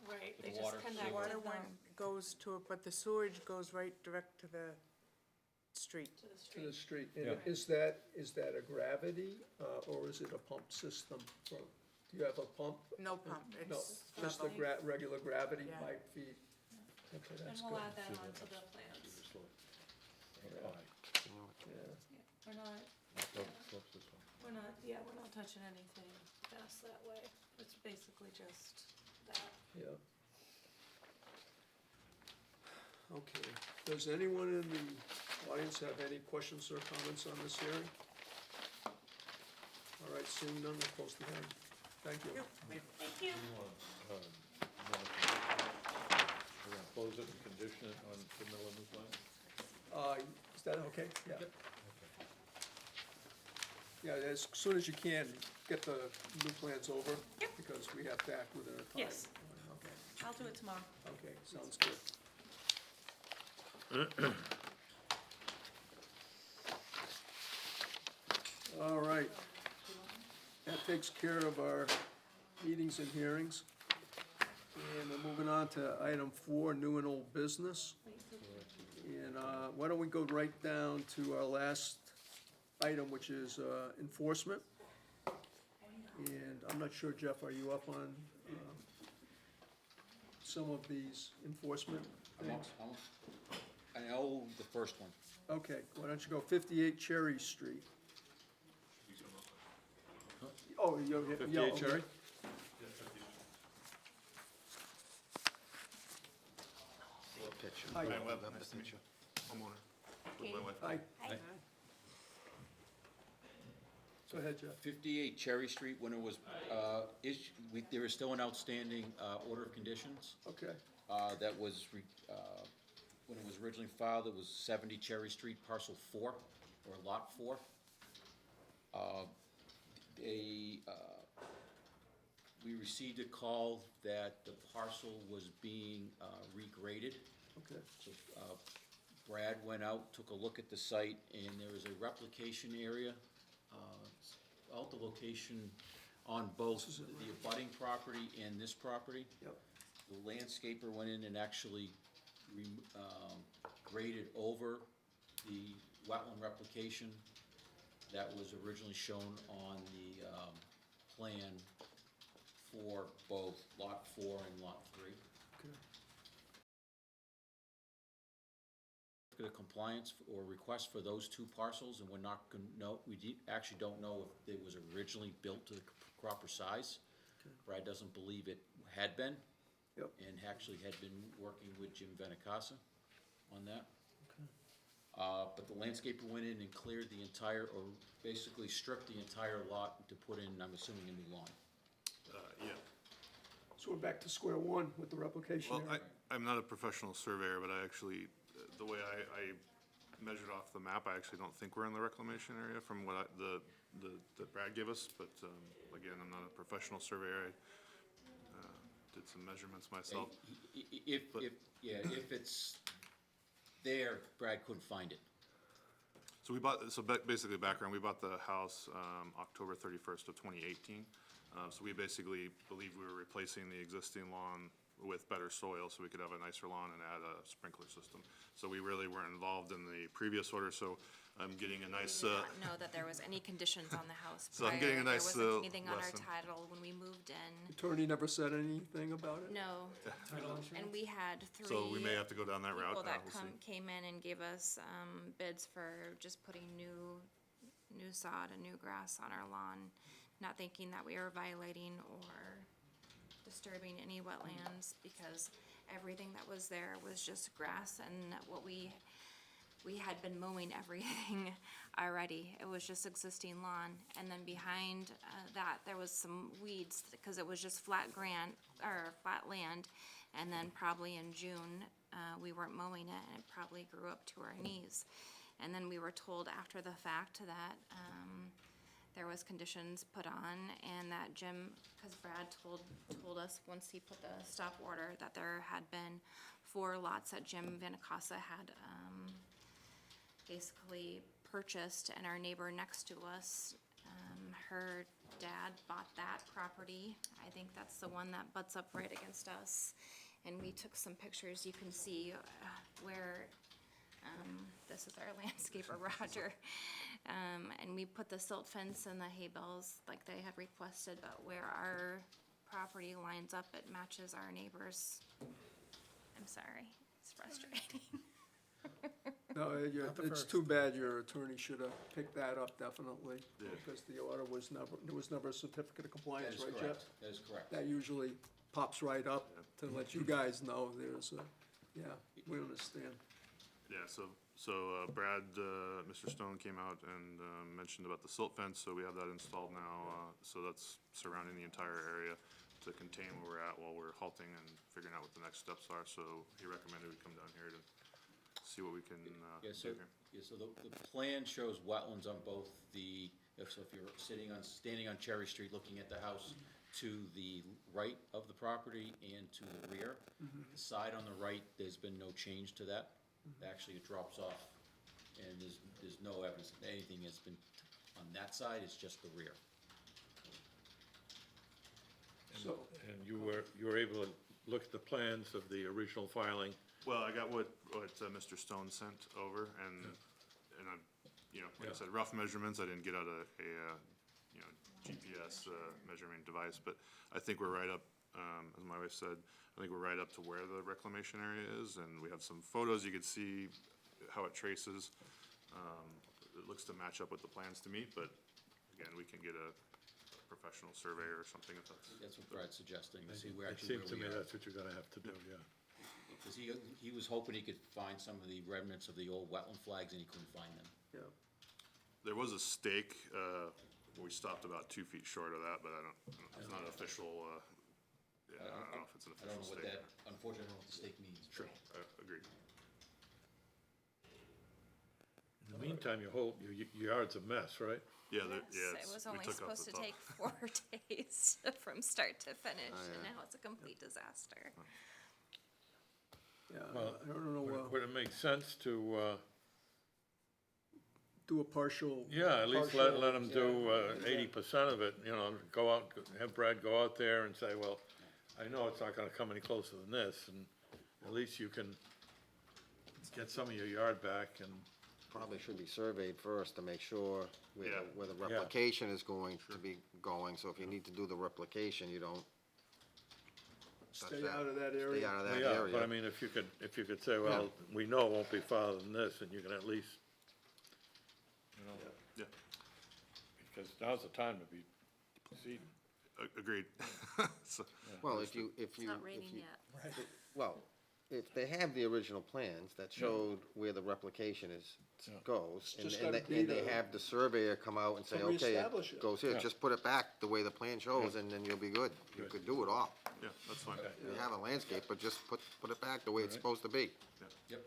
right, with they the just water, connected sewer. Water them goes to it, but the sewage goes right direct to the street. to the To the street. street, and Yeah. is that a gravity, or is it a pump system from, do you have a pump? No pump, No, it's just a level. regular gravity Yeah. pipe feed? Okay, And that's we'll good. add that onto the plans. Yeah. We're not, Slopes this way. we're not touching anything past that way. It's basically just that. Yeah. Okay, does anyone in the audience have any questions or comments on this hearing? All right, seeing none, we'll close the hearing. Thank you. Thank you. We're gonna close it and condition it on submittal of new plan? Is that okay? Yeah. Yeah, as soon as you can, get the new plans over. Yep. Because we have to act within a time. Yes. Okay, I'll do it tomorrow. okay, sounds good. All right. That takes care of our meetings and hearings. And we're moving on to item 4, new and old business. And why don't we go right down to our last item, which is enforcement. And I'm not sure, Jeff, are you up on some of these enforcement things? I know the first one. Okay, why don't you go 58 Cherry Street? Oh, you're, yeah. 58 okay. Cherry? Picture. Hi. Nice to meet you. Hi. Go ahead, Jeff. 58 Cherry Street, when it was, there is still an outstanding order of conditions. Okay, That was, when it was originally filed, it was 70 Cherry Street, parcel 4, or lot 4. We received a call that the parcel was being regraded. okay. So Brad went out, took a look at the site, and there is a replication area, out the location on both the abutting property and this property. Yep. The landscaper went in and actually graded over the wetland replication that was originally shown on the plan for both Lot 4 and Lot 3. Okay. The compliance or request for those two parcels, and we're not gonna know, actually don't know if it was originally built to the proper size. Brad doesn't believe it had been. Yep. And actually had been working with Jim Venacasa on that. Okay. But the landscaper went in and cleared the entire, or basically stripped the entire lot to put in, I'm assuming, a new lawn. Yeah. So we're back to square one with the replication Well, area. I'm not a professional surveyor, but I actually, the way I measured off the map, I actually don't think we're in the reclamation area from what that Brad gave us, but, again, I'm not a professional surveyor. I did some measurements myself. If it's there, Brad couldn't find it. So basically background, we bought the house, October 31st of 2018. So we basically believe we were replacing the existing lawn with better soil so we could have a nicer lawn and add a sprinkler system. So we really weren't involved in the previous order, so I'm getting a nice, We did not know that there was any conditions on the house So I'm getting a prior. nice, There wasn't anything on our lesson. title when we moved in. Attorney never said anything about it? No. And we had three. So we may have to go down that route. People that we'll see. came in and gave us, bids for just putting new sod and new grass on our lawn, not thinking that we were violating or disturbing any wetlands, because everything that was there was just grass, and what we had been mowing everything already. It was just existing lawn, and then behind that, there was some weeds, because it was just flat land, and then probably in June, we weren't mowing it, and it probably grew up to our knees. And then we were told after the fact that, there was conditions put on, and that Jim, because Brad told us once he put the stop order that there had been 4 lots that Jim Venacasa had basically purchased, and our neighbor next to us, her dad bought that property. I think that's the one that butts up right against us. And we took some pictures. You can see where, this is our landscaper, Roger. And we put the silt fence and the hay bales like they had requested, but where our property lines up, it matches our neighbors. I'm sorry, it's frustrating. No, it's too bad. Your attorney should have picked that up, definitely. Because the order was never, there was never a certificate of compliance, right, Jeff? That is correct. That usually pops right up to let you guys know there's a, yeah, we understand. Yeah, so Brad, Mr. Stone came out and mentioned about the silt fence, so we have that installed now. So that's surrounding the entire area to contain where we're at while we're halting and figuring out what the next steps are. So he recommended we come down here to see what we can do here. So the plan shows wetlands on both the, so if you're standing on Cherry Street looking at the house to the right of the property and to the rear. The side on the right, there's been no change to that. Actually, it drops off, and there's no evidence that anything has been on that side, it's just the rear. And you were able to look at the plans of the original filing? Well, I got what Mr. Stone sent over, and like I said, rough measurements. I didn't get out a GPS measurement device, but I think we're right up, as my wife said, I think we're right up to where the reclamation area is, and we have some photos. You can see how it traces. It looks to match up with the plans to me, but again, we can get a professional surveyor or something if that's. That's what Brad's suggesting, to see It where actually seems to me where we are. that's what you're gonna have to do, yeah. Because he was hoping he could find some of the remnants of the old wetland flags, and he couldn't find them. Yeah. There was a stake we stopped about 2 feet short of that, but it's not an official, yeah, I don't know if it's an I don't official know what statement. that, unfortunately, I don't know what the stake means. Sure, agreed. In the meantime, your yard's a mess, right? Yeah, Yes, it was only supposed to take 4 days from start to finish, and now it's a complete disaster. Yeah, Well, I don't know, Would it make sense to, do a partial. yeah, at least let them do 80% of it, you know, go out, have Brad go out there and say, well, I know it's not gonna come any closer than this, and at least you can get some of your yard back and, Probably should be surveyed first to make sure Yeah. where the replication is going to be going, so if you need to do the replication, you don't touch Stay that. out of that Stay area. out of well, that yeah, area. but I mean, if you could say, well, we know it won't be farther than this, and you can at least, you know, Yeah, because now's the time to be proceeding. agreed. So, Well, if you. It's not raining yet. Well, if they have the original plans that showed where the replication goes, It's just and gotta be they the- have the surveyor come out and say, To okay, reestablish it it. goes here, Yeah. just put it back the way the plan shows, and then you'll be good. You could do it all. yeah, that's fine. You have a landscape, but just put it back the way it's supposed to be. Yep,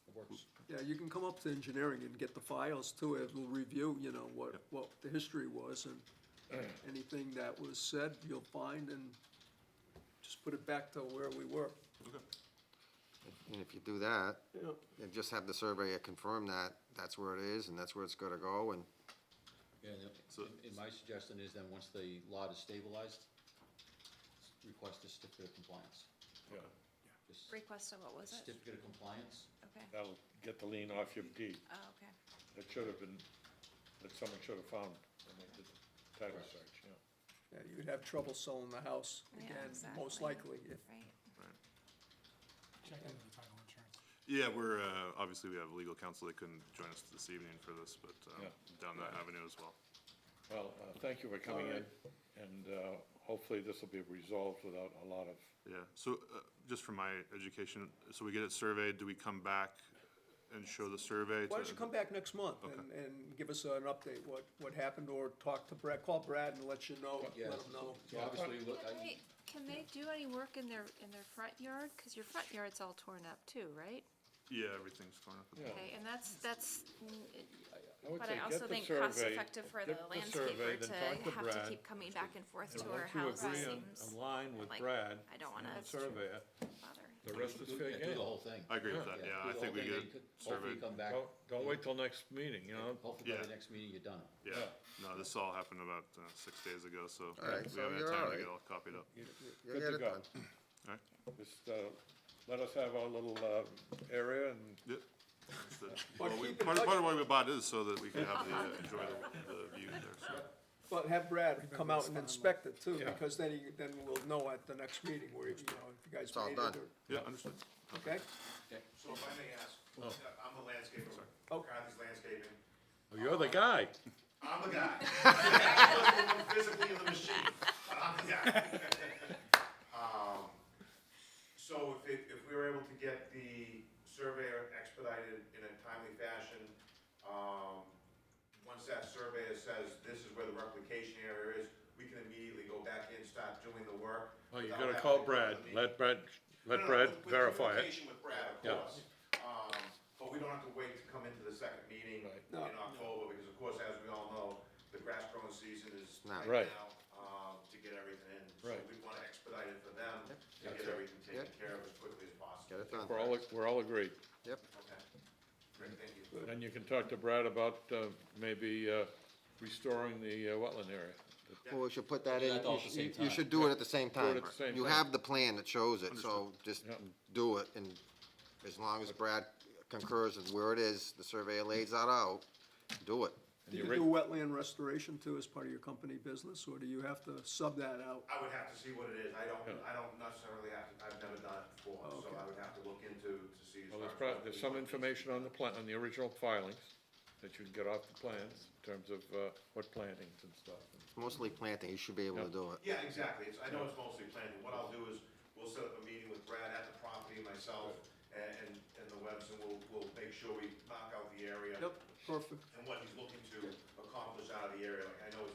it works. Yeah, you can come up to engineering and get the files too, it will review, you know, what the history was, and anything that was said, you'll find, and just put it back to where we were. And if you do that, Yeah. and just have the surveyor confirm that that's where it is, and that's where it's gotta go, and Yeah, and my suggestion is then, once the lot is stabilized, request a certificate of compliance. Yeah, Just Request of, what was it? certificate of compliance. Okay. that'll get the lien off your deed. Oh, okay. That should have been, that someone should have found when they did the title search, yeah. Yeah, you'd have trouble selling the house Yeah, again, most exactly. likely, if, Right. Check into the title insurance. Yeah, we're, obviously, we have legal counsel, they couldn't join us this evening for this, but, Yeah. down that avenue as well. Well, thank you for coming in, and hopefully this will be resolved without a lot of, Yeah, so, just for my education, so we get it surveyed, do we come back and show the survey? why don't you come back next month and give us an update, what happened, or talk to Brad, call Brad and let you know, Yeah, let him know. so obviously, look, Can they do any work in their front yard? Cause your front yard's all torn up too, right? Yeah, everything's torn up. yeah. Okay, and that's, I would but say I get also the think cost survey- effective for the get survey, landscaper then to talk to have to Brad, keep coming back and forth and to her once you house agree on seems a line with like, Brad I don't wanna and the surveyor, bother. the rest is fair do game. the whole thing. I agree with that, yeah, I do the think we whole get thing, it and hopefully surveyed. come back. Don't wait till next meeting, you know? Hopefully by Yeah. the next meeting, you're done. Yeah, no, this all happened about 6 days ago, so All right, we so haven't had you're time all to right. get all copied up. You'll Good get to it go. done. All right, Just, let us have our little, area and yep. But Well, keep in part touch- of why we bought it is so that we can have enjoy the view there, so. But have Brad come out and inspect it too, Yeah. because then we'll know at the next meeting where, if you guys It's all made it, done. or, Yeah, understood. okay? So if I may ask, I'm a landscaper, Oh. Carthy's Landscaping. well, you're the guy. I'm the guy. I wasn't physically the machine, but I'm the guy. So if we were able to get the surveyor expedited in a timely fashion, once that surveyor says this is where the replication area is, we can immediately go back in, start doing the work. Well, you without gotta having call to go to Brad, the meeting. let Brad No, Brad with verify it. communication with Brad, of Yeah. course. But we don't have to wait to come into the second meeting Right. No. in October, because of course, as we all know, the grass growing season is Now. right Right. now, to get everything in. So Right. we wanna expedite it for them, to That's get right. everything taken care of as quickly as possible. Get it done. We're all agreed. Yep. Okay, great, thank you. And you can talk to Brad about, maybe, restoring the wetland area. Well, we should put that Do in, that all at the same you time. should do it at the same it time. at the same You time. have the plan that shows it, so just Yeah. do it, and as long as Brad concurs with where it is, the surveyor lays that out, do it. Do you you're do wetland restoration too as part of your company business, or do you have to sub that out? I would have to see what it is, I don't necessarily have to, I've never done it before, so Okay. I would have to look into, to see as Well, far as. there's some information on the plan, on the original filings that you can get off the plans in terms of, what plantings and stuff. It's mostly planting, you should be able to do it. Yeah, exactly, I know it's mostly planting, what I'll do is, we'll set up a meeting with Brad at the property, myself, and the Webbs, and we'll make sure we knock out the area. Yep, perfect. And what he's looking to accomplish out of the area, like, I know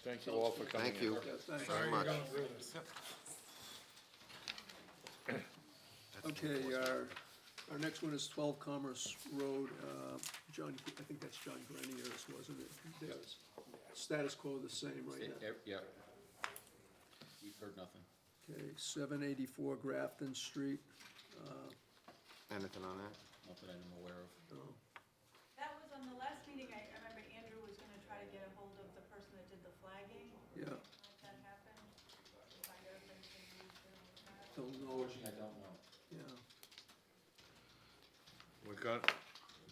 Thank you all for coming in. Thank you Yeah, thanks. very much. Okay, our next one is 12 Commerce Road. John, I think that's John Grenier's, wasn't it? There's status quo the same right now. Yeah. We've heard nothing. Okay, 784 Grafton Street. Anything on that? Not that I'm aware of. No. That was on the last meeting, I remember Andrew was gonna try to get a hold of the person that did the flagging. Yeah, If that happened, find out if anything moved or not. don't know. Unfortunately, I don't know. Yeah. We've got,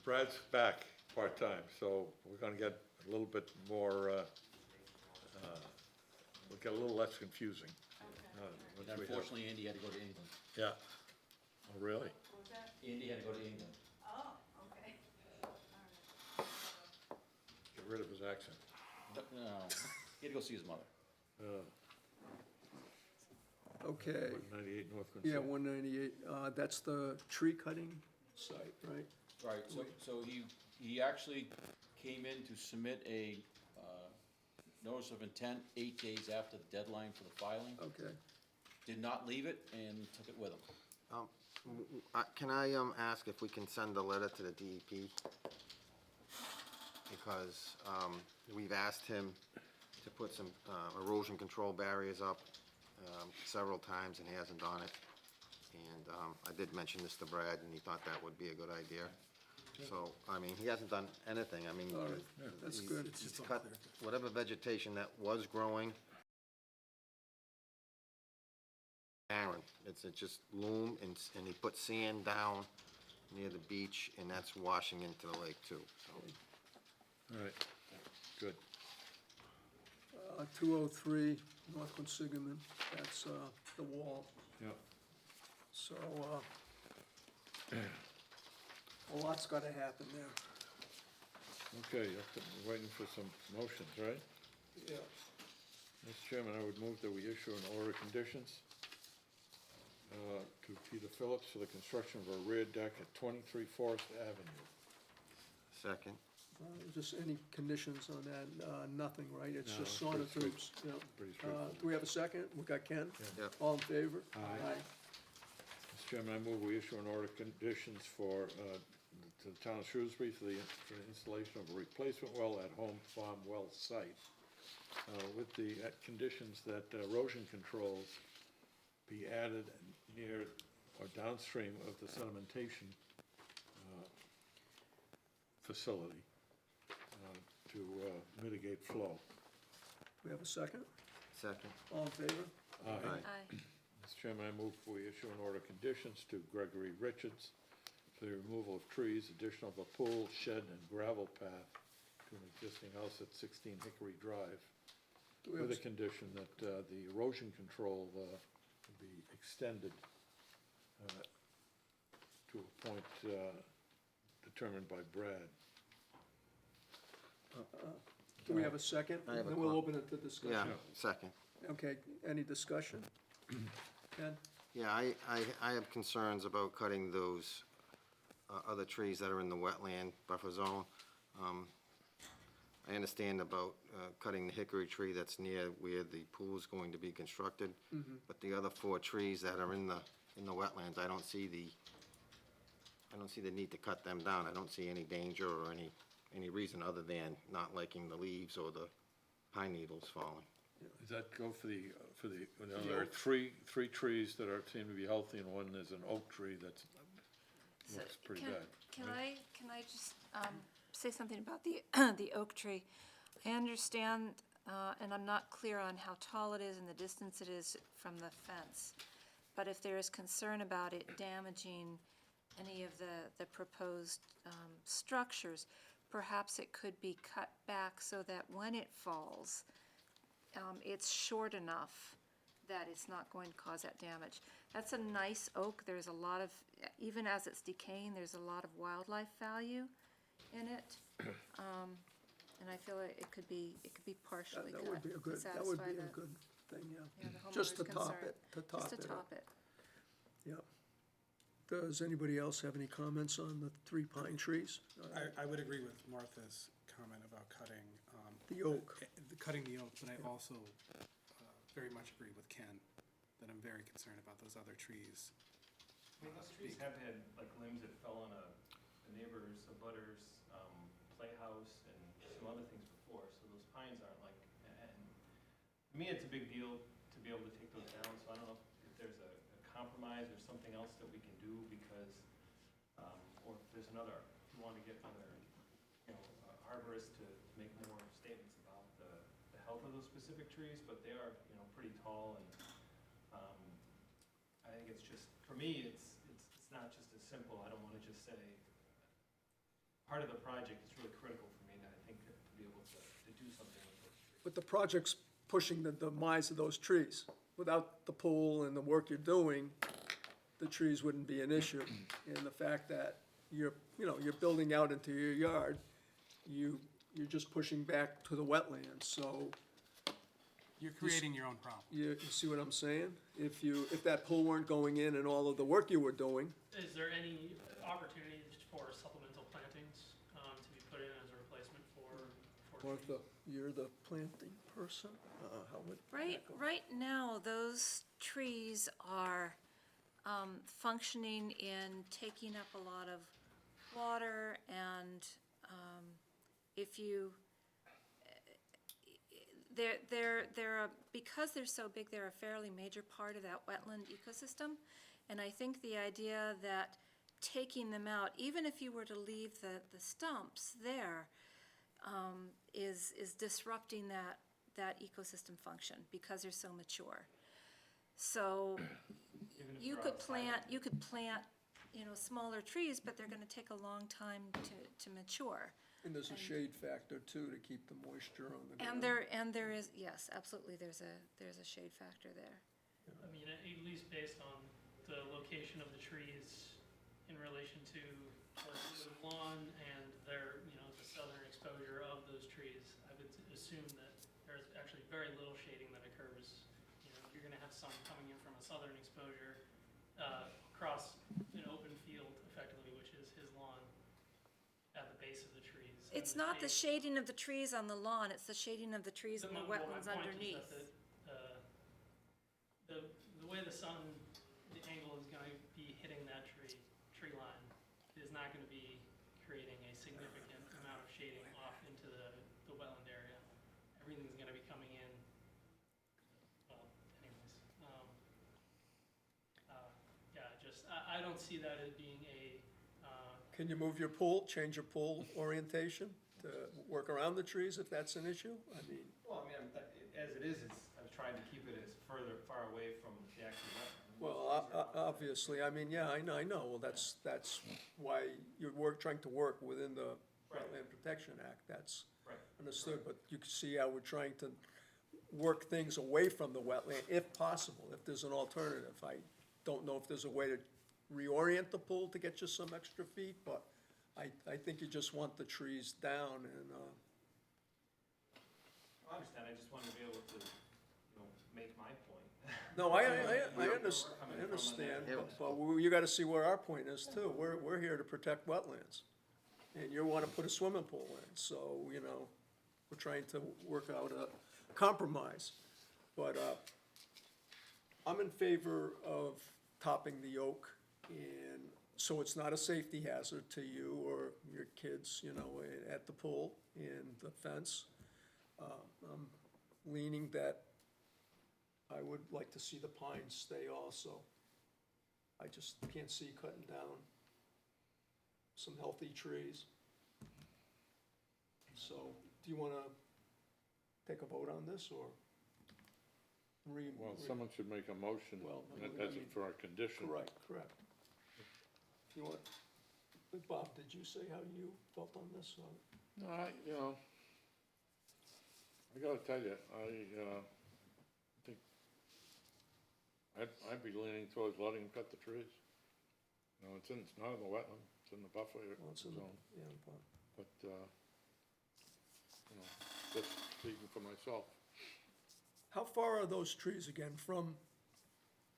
Brad's back part-time, so we're gonna get a little bit more, we'll get a little less confusing. once we have- Unfortunately, Andy had to go to England. Yeah. Oh, really? What was that? Andy had to go to England. Oh, okay. Get rid of his accent. No, he had to go see his mother. Okay. 198 North Yeah, Consult. 198, that's the tree cutting site, right? Right, so he actually came in to submit a notice of intent 8 days after the deadline for the filing. Okay. Did not leave it and took it with him. Can I ask if we can send a letter to the DEP? Because we've asked him to put some erosion control barriers up several times, and he hasn't done it. And I did mention this to Brad, and he thought that would be a good idea. So, I mean, he hasn't done anything, I mean. All right, that's good. He's cut whatever vegetation that was growing. Barren, it's just loom, and he put sand down near the beach, and that's washing into the lake too, so. All right, good. 203 North Quinsigamon, that's the wall. Yeah. So, a lot's got to happen there. Okay, we're waiting for some motions, right? Yeah. Mr. Chairman, I would move that we issue an order of conditions to Peter Phillips for the construction of a rear deck at 23 Forest Avenue. Second. Just any conditions on that? Nothing, right? It's No, just it's pretty sonotubes. Yeah. pretty straightforward. Do we have a second? We got Ken? Yeah. All in favor? Aye. Mr. Chairman, I move we issue an order of conditions for, to the town of Shrewsbury for the installation of a replacement well at Home Farm Well site, with the conditions that erosion controls be added near or downstream of the sedimentation facility to mitigate flow. We have a second? Second. All in favor? Aye. Aye. Mr. Chairman, I move we issue an order of conditions to Gregory Richards for the removal of trees, addition of a pool, shed, and gravel path to an existing house at 16 Hickory Drive, Do we have with a condition that the erosion control be extended to a point determined by Brad. Do we have a second? I have a Then we'll com- open it to Yeah, discussion. second. Okay, any discussion? Ken? Yeah, I have concerns about cutting those other trees that are in the wetland buffer zone. I understand about cutting the hickory tree that's near where the pool is going to be constructed. But the other 4 trees that are in the wetlands, I don't see the need to cut them down. I don't see any danger or any reason other than not liking the leaves or the pine needles falling. Does that go for the, there are three trees that seem to be healthy, and one is an oak tree that's, looks pretty bad. Can I just say something about the, the oak tree? I understand, and I'm not clear on how tall it is and the distance it is from the fence, but if there is concern about it damaging any of the proposed structures, perhaps it could be cut back so that when it falls, it's short enough that it's not going to cause that damage. That's a nice oak. There's a lot of, even as it's decaying, there's a lot of wildlife value in it. And I feel like it could be partially cut. That would be a good, to that would satisfy be a the- good thing, yeah. the Just to homeowner's top concern. it, to top it. Just to up. top it. Yeah. Does anybody else have any comments on the 3 pine trees? I would agree with Martha's comment about cutting. The oak. cutting the oak, but I also very much agree with Ken that I'm very concerned about those other trees. I mean, those trees have had like limbs that fell on a neighbor's, a butter's, playhouse and some other things before, so those pines aren't like, and to me, it's a big deal to be able to take those down, so I don't know if there's a compromise or something else that we can do because, or if there's another, if you want to get another, you know, arborist to make more statements about the health of those specific trees, but they are, you know, pretty tall and, I think it's just, for me, it's not just as simple, I don't want to just say, part of the project is really critical for me, that I think to be able to do something with those trees. But the project's pushing the demise of those trees. Without the pool and the work you're doing, the trees wouldn't be an issue. And the fact that you're building out into your yard, you're just pushing back to the wetlands, so. You're creating your own problem. You see what I'm saying? If that pool weren't going in and all of the work you were doing, Is there any opportunities for supplemental plantings to be put in as a replacement for trees? Martha, you're the planting person? How would that go? Right now, those trees are functioning in taking up a lot of water, and if you, because they're so big, they're a fairly major part of that wetland ecosystem. And I think the idea that taking them out, even if you were to leave the stumps there, is disrupting that ecosystem function because they're so mature. So you could plant, smaller trees, but they're gonna take a long time to mature. And there's a shade factor too, to keep the moisture on the ground. And there is, yes, absolutely, there's a shade factor there. I mean, at least based on the location of the trees in relation to the lawn and their, the southern exposure of those trees, I would assume that there's actually very little shading that occurs. You're gonna have sun coming in from a southern exposure, across an open field effectively, which is his lawn, at the base of the trees. And It's not the shading of the trees on the lawn, it's the shading of the trees in the wetlands underneath. The way the sun, the angle is gonna be hitting that tree line is not gonna be creating a significant amount of shading off into the wetland area. Everything's gonna be coming in, well, anyways. I don't see that as being a, Can you move your pool, change your pool orientation to work around the trees if that's an issue? I mean, well, as it is, I'm trying to keep it as far away from the actual wetland. well, obviously, I mean, yeah, I know. Well, that's why you're trying to work within the Wetland Protection Act. That's Right. understood, but you can see how we're trying to work things away from the wetland if possible, if there's an alternative. I don't know if there's a way to reorient the pool to get you some extra feet, but I think you just want the trees down and, I understand, I just wanted to be able to, make my point. no, I understand, but you gotta see where our point is too. We're here to protect wetlands. And you wanna put a swimming pool in, so, we're trying to work out a compromise. But, I'm in favor of topping the oak, and so it's not a safety hazard to you or your kids, at the pool and the fence. I'm leaning that I would like to see the pines stay also. I just can't see cutting down some healthy trees. So, do you wanna take a vote on this, or? Well, someone should make a motion Well, as for our condition. Correct. You want, Bob, did you say how you felt on this? No, I gotta tell you, I think I'd be leaning towards letting them cut the trees. It's not in the wetland, it's in the buffer Well, it's in the- zone, Yeah, but but, just speaking for myself. how far are those trees again from,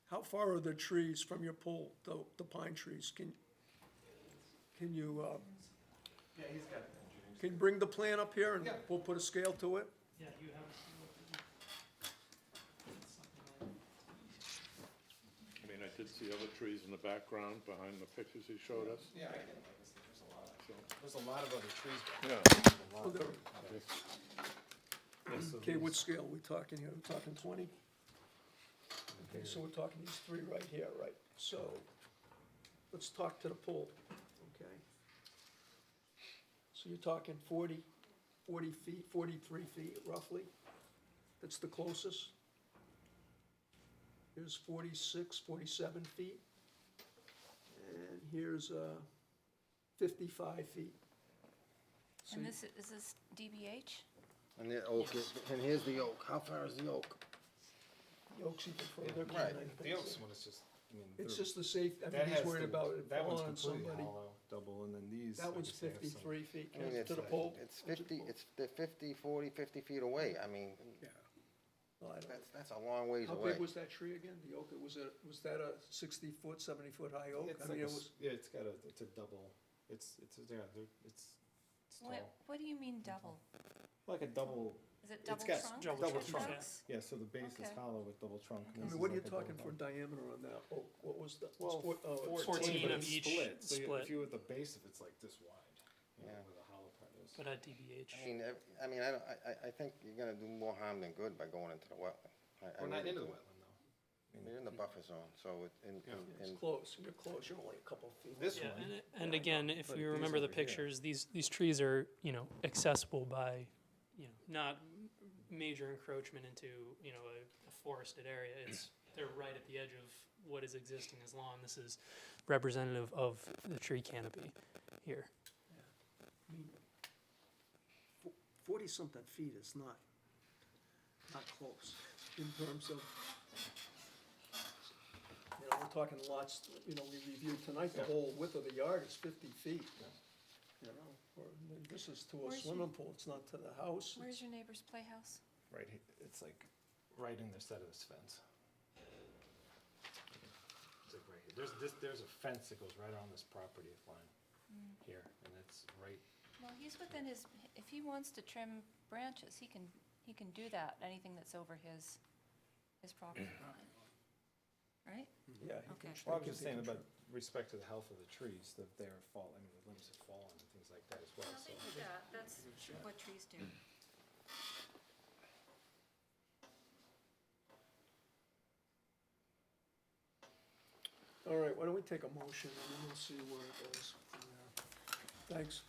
how far are the trees from your pool, the pine trees? Can you, Yeah, he's got the engineering. can you bring the plan up here and Yeah. we'll put a scale to it? Yeah, you have. I mean, I did see other trees in the background behind the pictures he showed us. Yeah, I can, like I said, there's a lot. So, There's a lot of other trees. Yeah. A lot. Well, there- So Okay, what these- scale we talking here? We're talking 20? Okay, so we're talking these three right here, right? So, let's talk to the pole, okay? So you're talking 40 feet, 43 feet roughly? That's the closest? Here's 46, 47 feet. And here's 55 feet. So And you- this, is this DBH? And the oak, and here's the oak. How far is the oak? The oak's even further. Right, behind, I the think. Oaks one is just, I mean. It's they're- just the safe, I that mean, he's has worried the- about it that one's falling on completely somebody. hollow, double, and then these. That I one's guess they have some- 53 feet, I mean, Ken, it's, to the pole. they're 50, 40, 50 feet away. I mean, Yeah. Well, I don't- that's a long ways How away. big was that tree again, the oak? Was that a 60-foot, 70-foot high oak? It's I like mean, a it s- was, yeah, it's a double, it's tall. What do you mean double? Like a double. Is it it's double got trunk? Double trunk, Trunks? yeah, so the base is Okay. hollow with double trunk. and I this mean, is what are you like a double talking for trunk. diameter on that oak? What was that? Well, It's 14 but of it's each split, so split. if you were at the base, if it's like this wide, you know, Yeah. where the hollow part is. But at DBH. I mean, I think you're gonna do more harm than good by going into the wetland. We're not really into the do. wetland though. You're in the buffer zone, so It's close, you're close, you're only a couple of feet. This Yeah, one. and again, if But you these remember the over here. pictures, these trees are, accessible by, not major encroachment into, a forested area. They're right at the edge of what is existing as lawn. This is representative of the tree canopy here. 40-something feet is not close in terms of, we're talking lots, we reviewed tonight, the whole width of the yard is 50 feet. Or this is to a Where's your- swimming pool, it's not to the house. Where's your neighbor's playhouse? Right, it's like right in the set of this fence. It's like right here. There's a fence that goes right on this property line here, and it's right. Well, he's within his, if he wants to trim branches, he can do that, anything that's over his property line. Right? Yeah. Okay. Well, I was just saying about respect to the health of the trees, that they're fall, I mean, the limbs have fallen and things like that as well, Well, so. they do that, that's what trees do. All right, why don't we take a motion, and then we'll see where it goes from there. Thanks.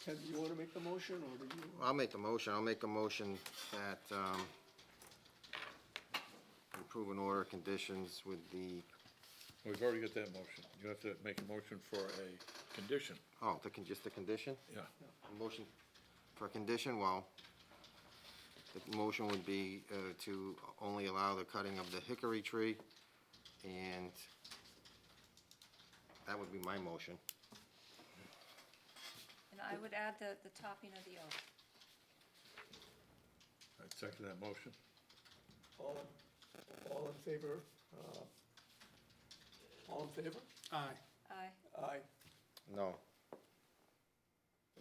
Ken, do you want to make the motion, or do you? I'll make the motion. I'll make a motion that, approve an order of conditions with the, We've already got that motion. You have to make a motion for a condition. just the condition? Yeah. A motion for a condition, well, the motion would be to only allow the cutting of the hickory tree, and that would be my motion. And I would add the topping of the oak. I'd second that motion. All in favor? All in favor? Aye. Aye. Aye. No.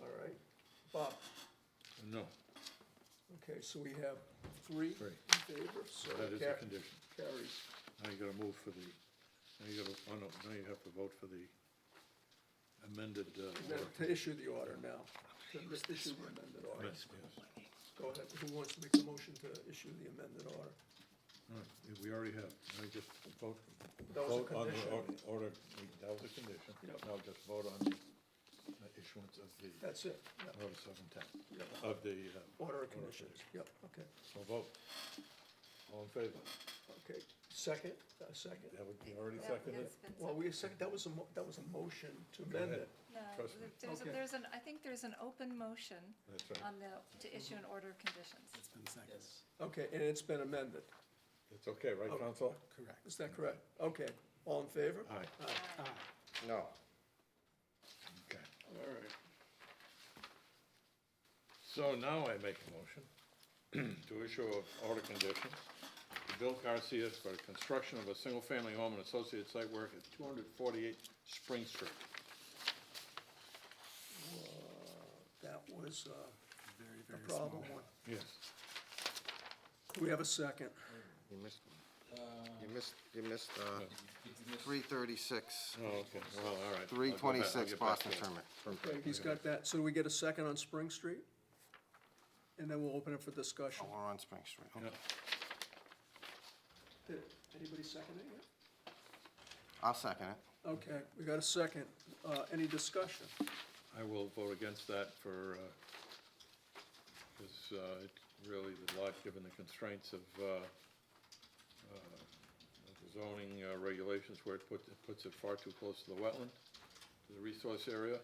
All right. Bob? No, Okay, so we have three Three. in favor, so that is a condition. carries. Now you gotta move for the, now you gotta, now you have to vote for the amended, And then order. to issue the order now, to issue the amended order. Yes, yes. Go ahead, who wants to make the motion to issue the amended order? All right, we already have, now you just vote, That was a vote on the condition. order, that was a condition. Yep. Now just vote on the issuance of the That's it, yeah. notice of intent, Yeah. of the, Order of conditions, yep, okay. so vote. All in favor? Okay, second, second. That would be already Yeah, seconded? it's been Well, we second, that was a motion to amend ahead. it. No, Trust me. Okay. I think there's an open motion That's right. on to issue an order of conditions. It's been seconded. Okay, and it's been amended. It's okay, right, Oh. Counselor? Correct. Is that correct? Okay, all in favor? Aye. Aye. No. Okay. All right. So now I make a motion to issue an order condition to Bill Garcia for the construction of a single-family home and associated site work at 248 Spring Street. That was Very, a very problem small. one. Yes. Do we have a second? You missed, you missed 336, Oh, okay, well, all right. 326 I'll get back Boston to that. Terminal. Okay, he's got that. So we get a second on Spring Street? And then we'll open it for discussion. Oh, we're on Spring Street, okay. Did anybody second it yet? I'll second it. Okay, we got a second. Any discussion? I will vote against that for, because it's really the lot, given the constraints of the zoning regulations where it puts it far too close to the wetland, to the resource area,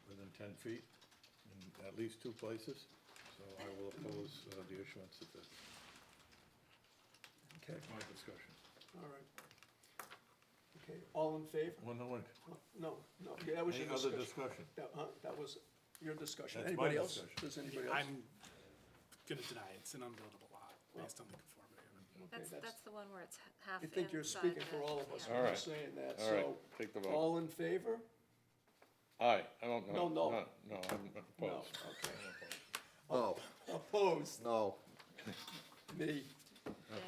within 10 feet in at least two places. So I will oppose the issuance of this. Okay, My discussion. all right. Okay, all in favor? Well, no, wait. No, yeah, that was your Any other discussion. discussion? That was your discussion. That's my Anybody else? discussion. Does anybody else? I'm gonna deny it. It's an unbuildable lot based on the conformity of it. Okay, That's the one where it's half I think you're inside speaking the- for all of us yeah. when All you're right. saying that, All right, so. take the vote. All in favor? Aye, I don't know. No. No, I'm No, opposed. okay. No, Opposed? no. Me,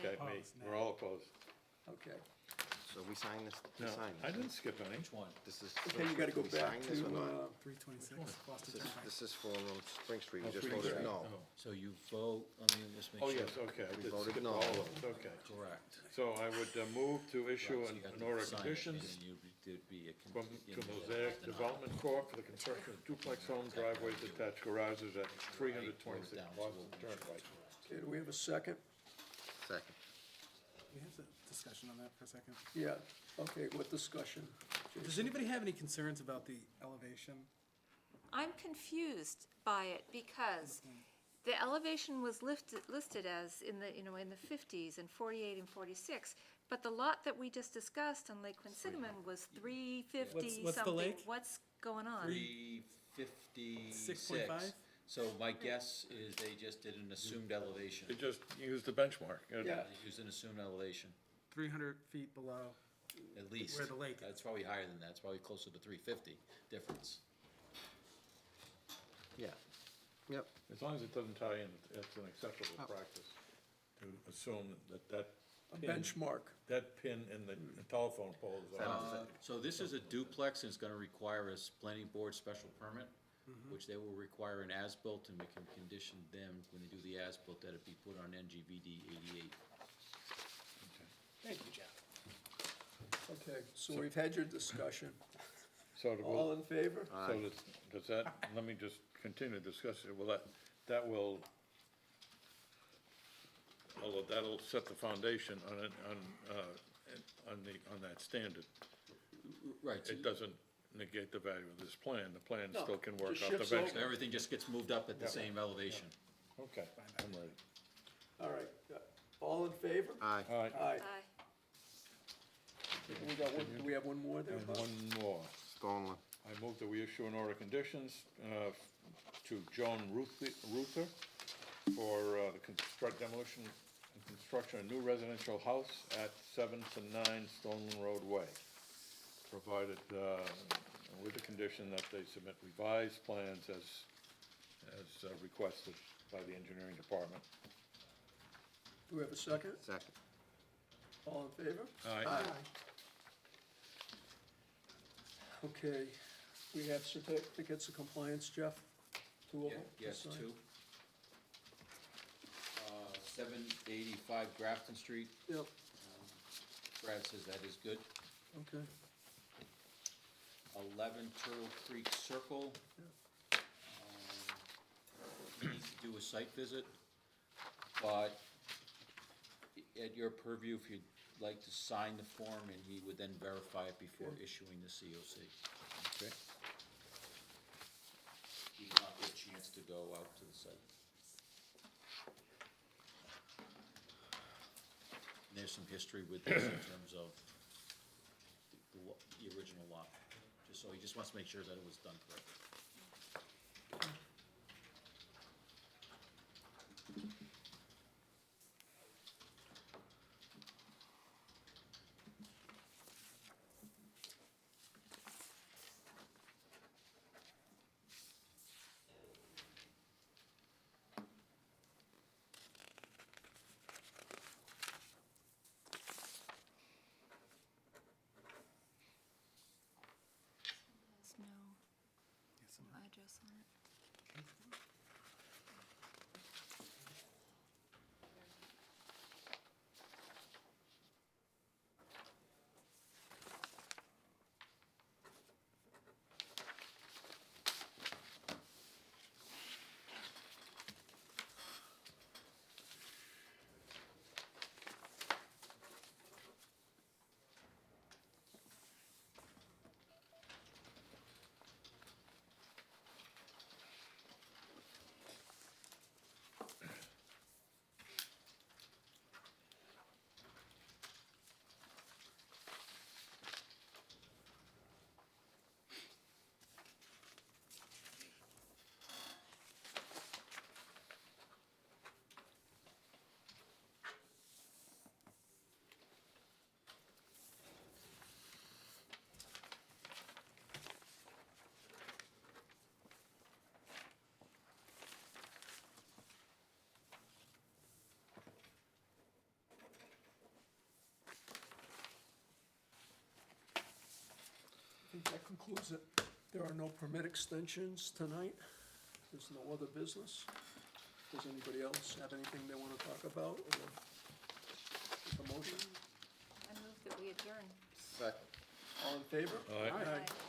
Okay, me, we're all opposed. okay. So we sign this, we No, sign I this. didn't skip any. Which one? This is. Okay, you gotta go we back sign to, this or not? 326 Boston This is- Turnpike. This is for Spring Street, we Oh, just Spring voted Street. no. So you vote, let me just make Oh, sure. yes, okay, I We did voted skip no. all of those, okay. Correct. So I would move to issue Right, so you got an to order of sign it, conditions and then there'd be a from, in to the Mosaic denial. Development Corp. for the construction of duplex homes, driveways, detached garages at 326 Boston Turnpike. Okay, do we have a second? Second. We have a discussion on that for a second. Yeah, okay, what discussion? Does anybody have any concerns about the elevation? I'm confused by it because the elevation was listed as in the, in the 50s and 48 and 46, but the lot that we just discussed on Lake Quinsigamon was 350 What's the something. lake? What's going on? 356. 6.5? So my guess is they just did an assumed elevation. They just used the benchmark. Yeah. They used an assumed elevation, 300 feet below. at least. Where the lake is. That's probably higher than that, it's probably closer to 350 difference. Yeah. Yep. As long as it doesn't tie in, it's an acceptable practice to assume that A pin- benchmark. that pin in the telephone pole is on. So this is a duplex, and it's gonna require a planning board special permit, which they will require an as-built, and we can condition them, when they do the as-built, that it be put on NGVD 88. Thank you, Jeff. Okay, so we've had your discussion. So to All in favor? So does that, let me just continue to discuss it, well, that will, although that'll set the foundation on that standard. Right, so It doesn't negate the value of this plan, the plan No, still can work just out the shifts over. benchmark. everything just gets moved up at the Yeah. same elevation. Okay, I'm ready. All right, all in favor? Aye. All right, Aye. Aye. We got one, do we have one more there, and Bob? one more. Stoneman. I move that we issue an order of conditions to Joan Ruther for the demolition and construction of new residential house at 7 to 9 Stoneman Road Way, provided with the condition that they submit revised plans as requested by the engineering department. Do we have a second? Second. All in favor? Aye. Okay, we have certificates of compliance, Jeff? Two of them? to Yes, sign? 2. 785 Grafton Street, Yep, Brad says that is good. okay. 11 Turtle Creek Circle. He needs to do a site visit, but at your purview, if you'd like to sign the form, and he would then verify it before issuing the COC. Okay. He will not get a chance to go out to the site. And there's some history with this in terms of the original lot, just so he just wants to make sure that it was done correctly. think that concludes it. There are no permit extensions tonight. There's no other business. Does anybody else have anything they want to talk about or make a motion? I move that we adjourn. Second. All in favor? Aye. Aye.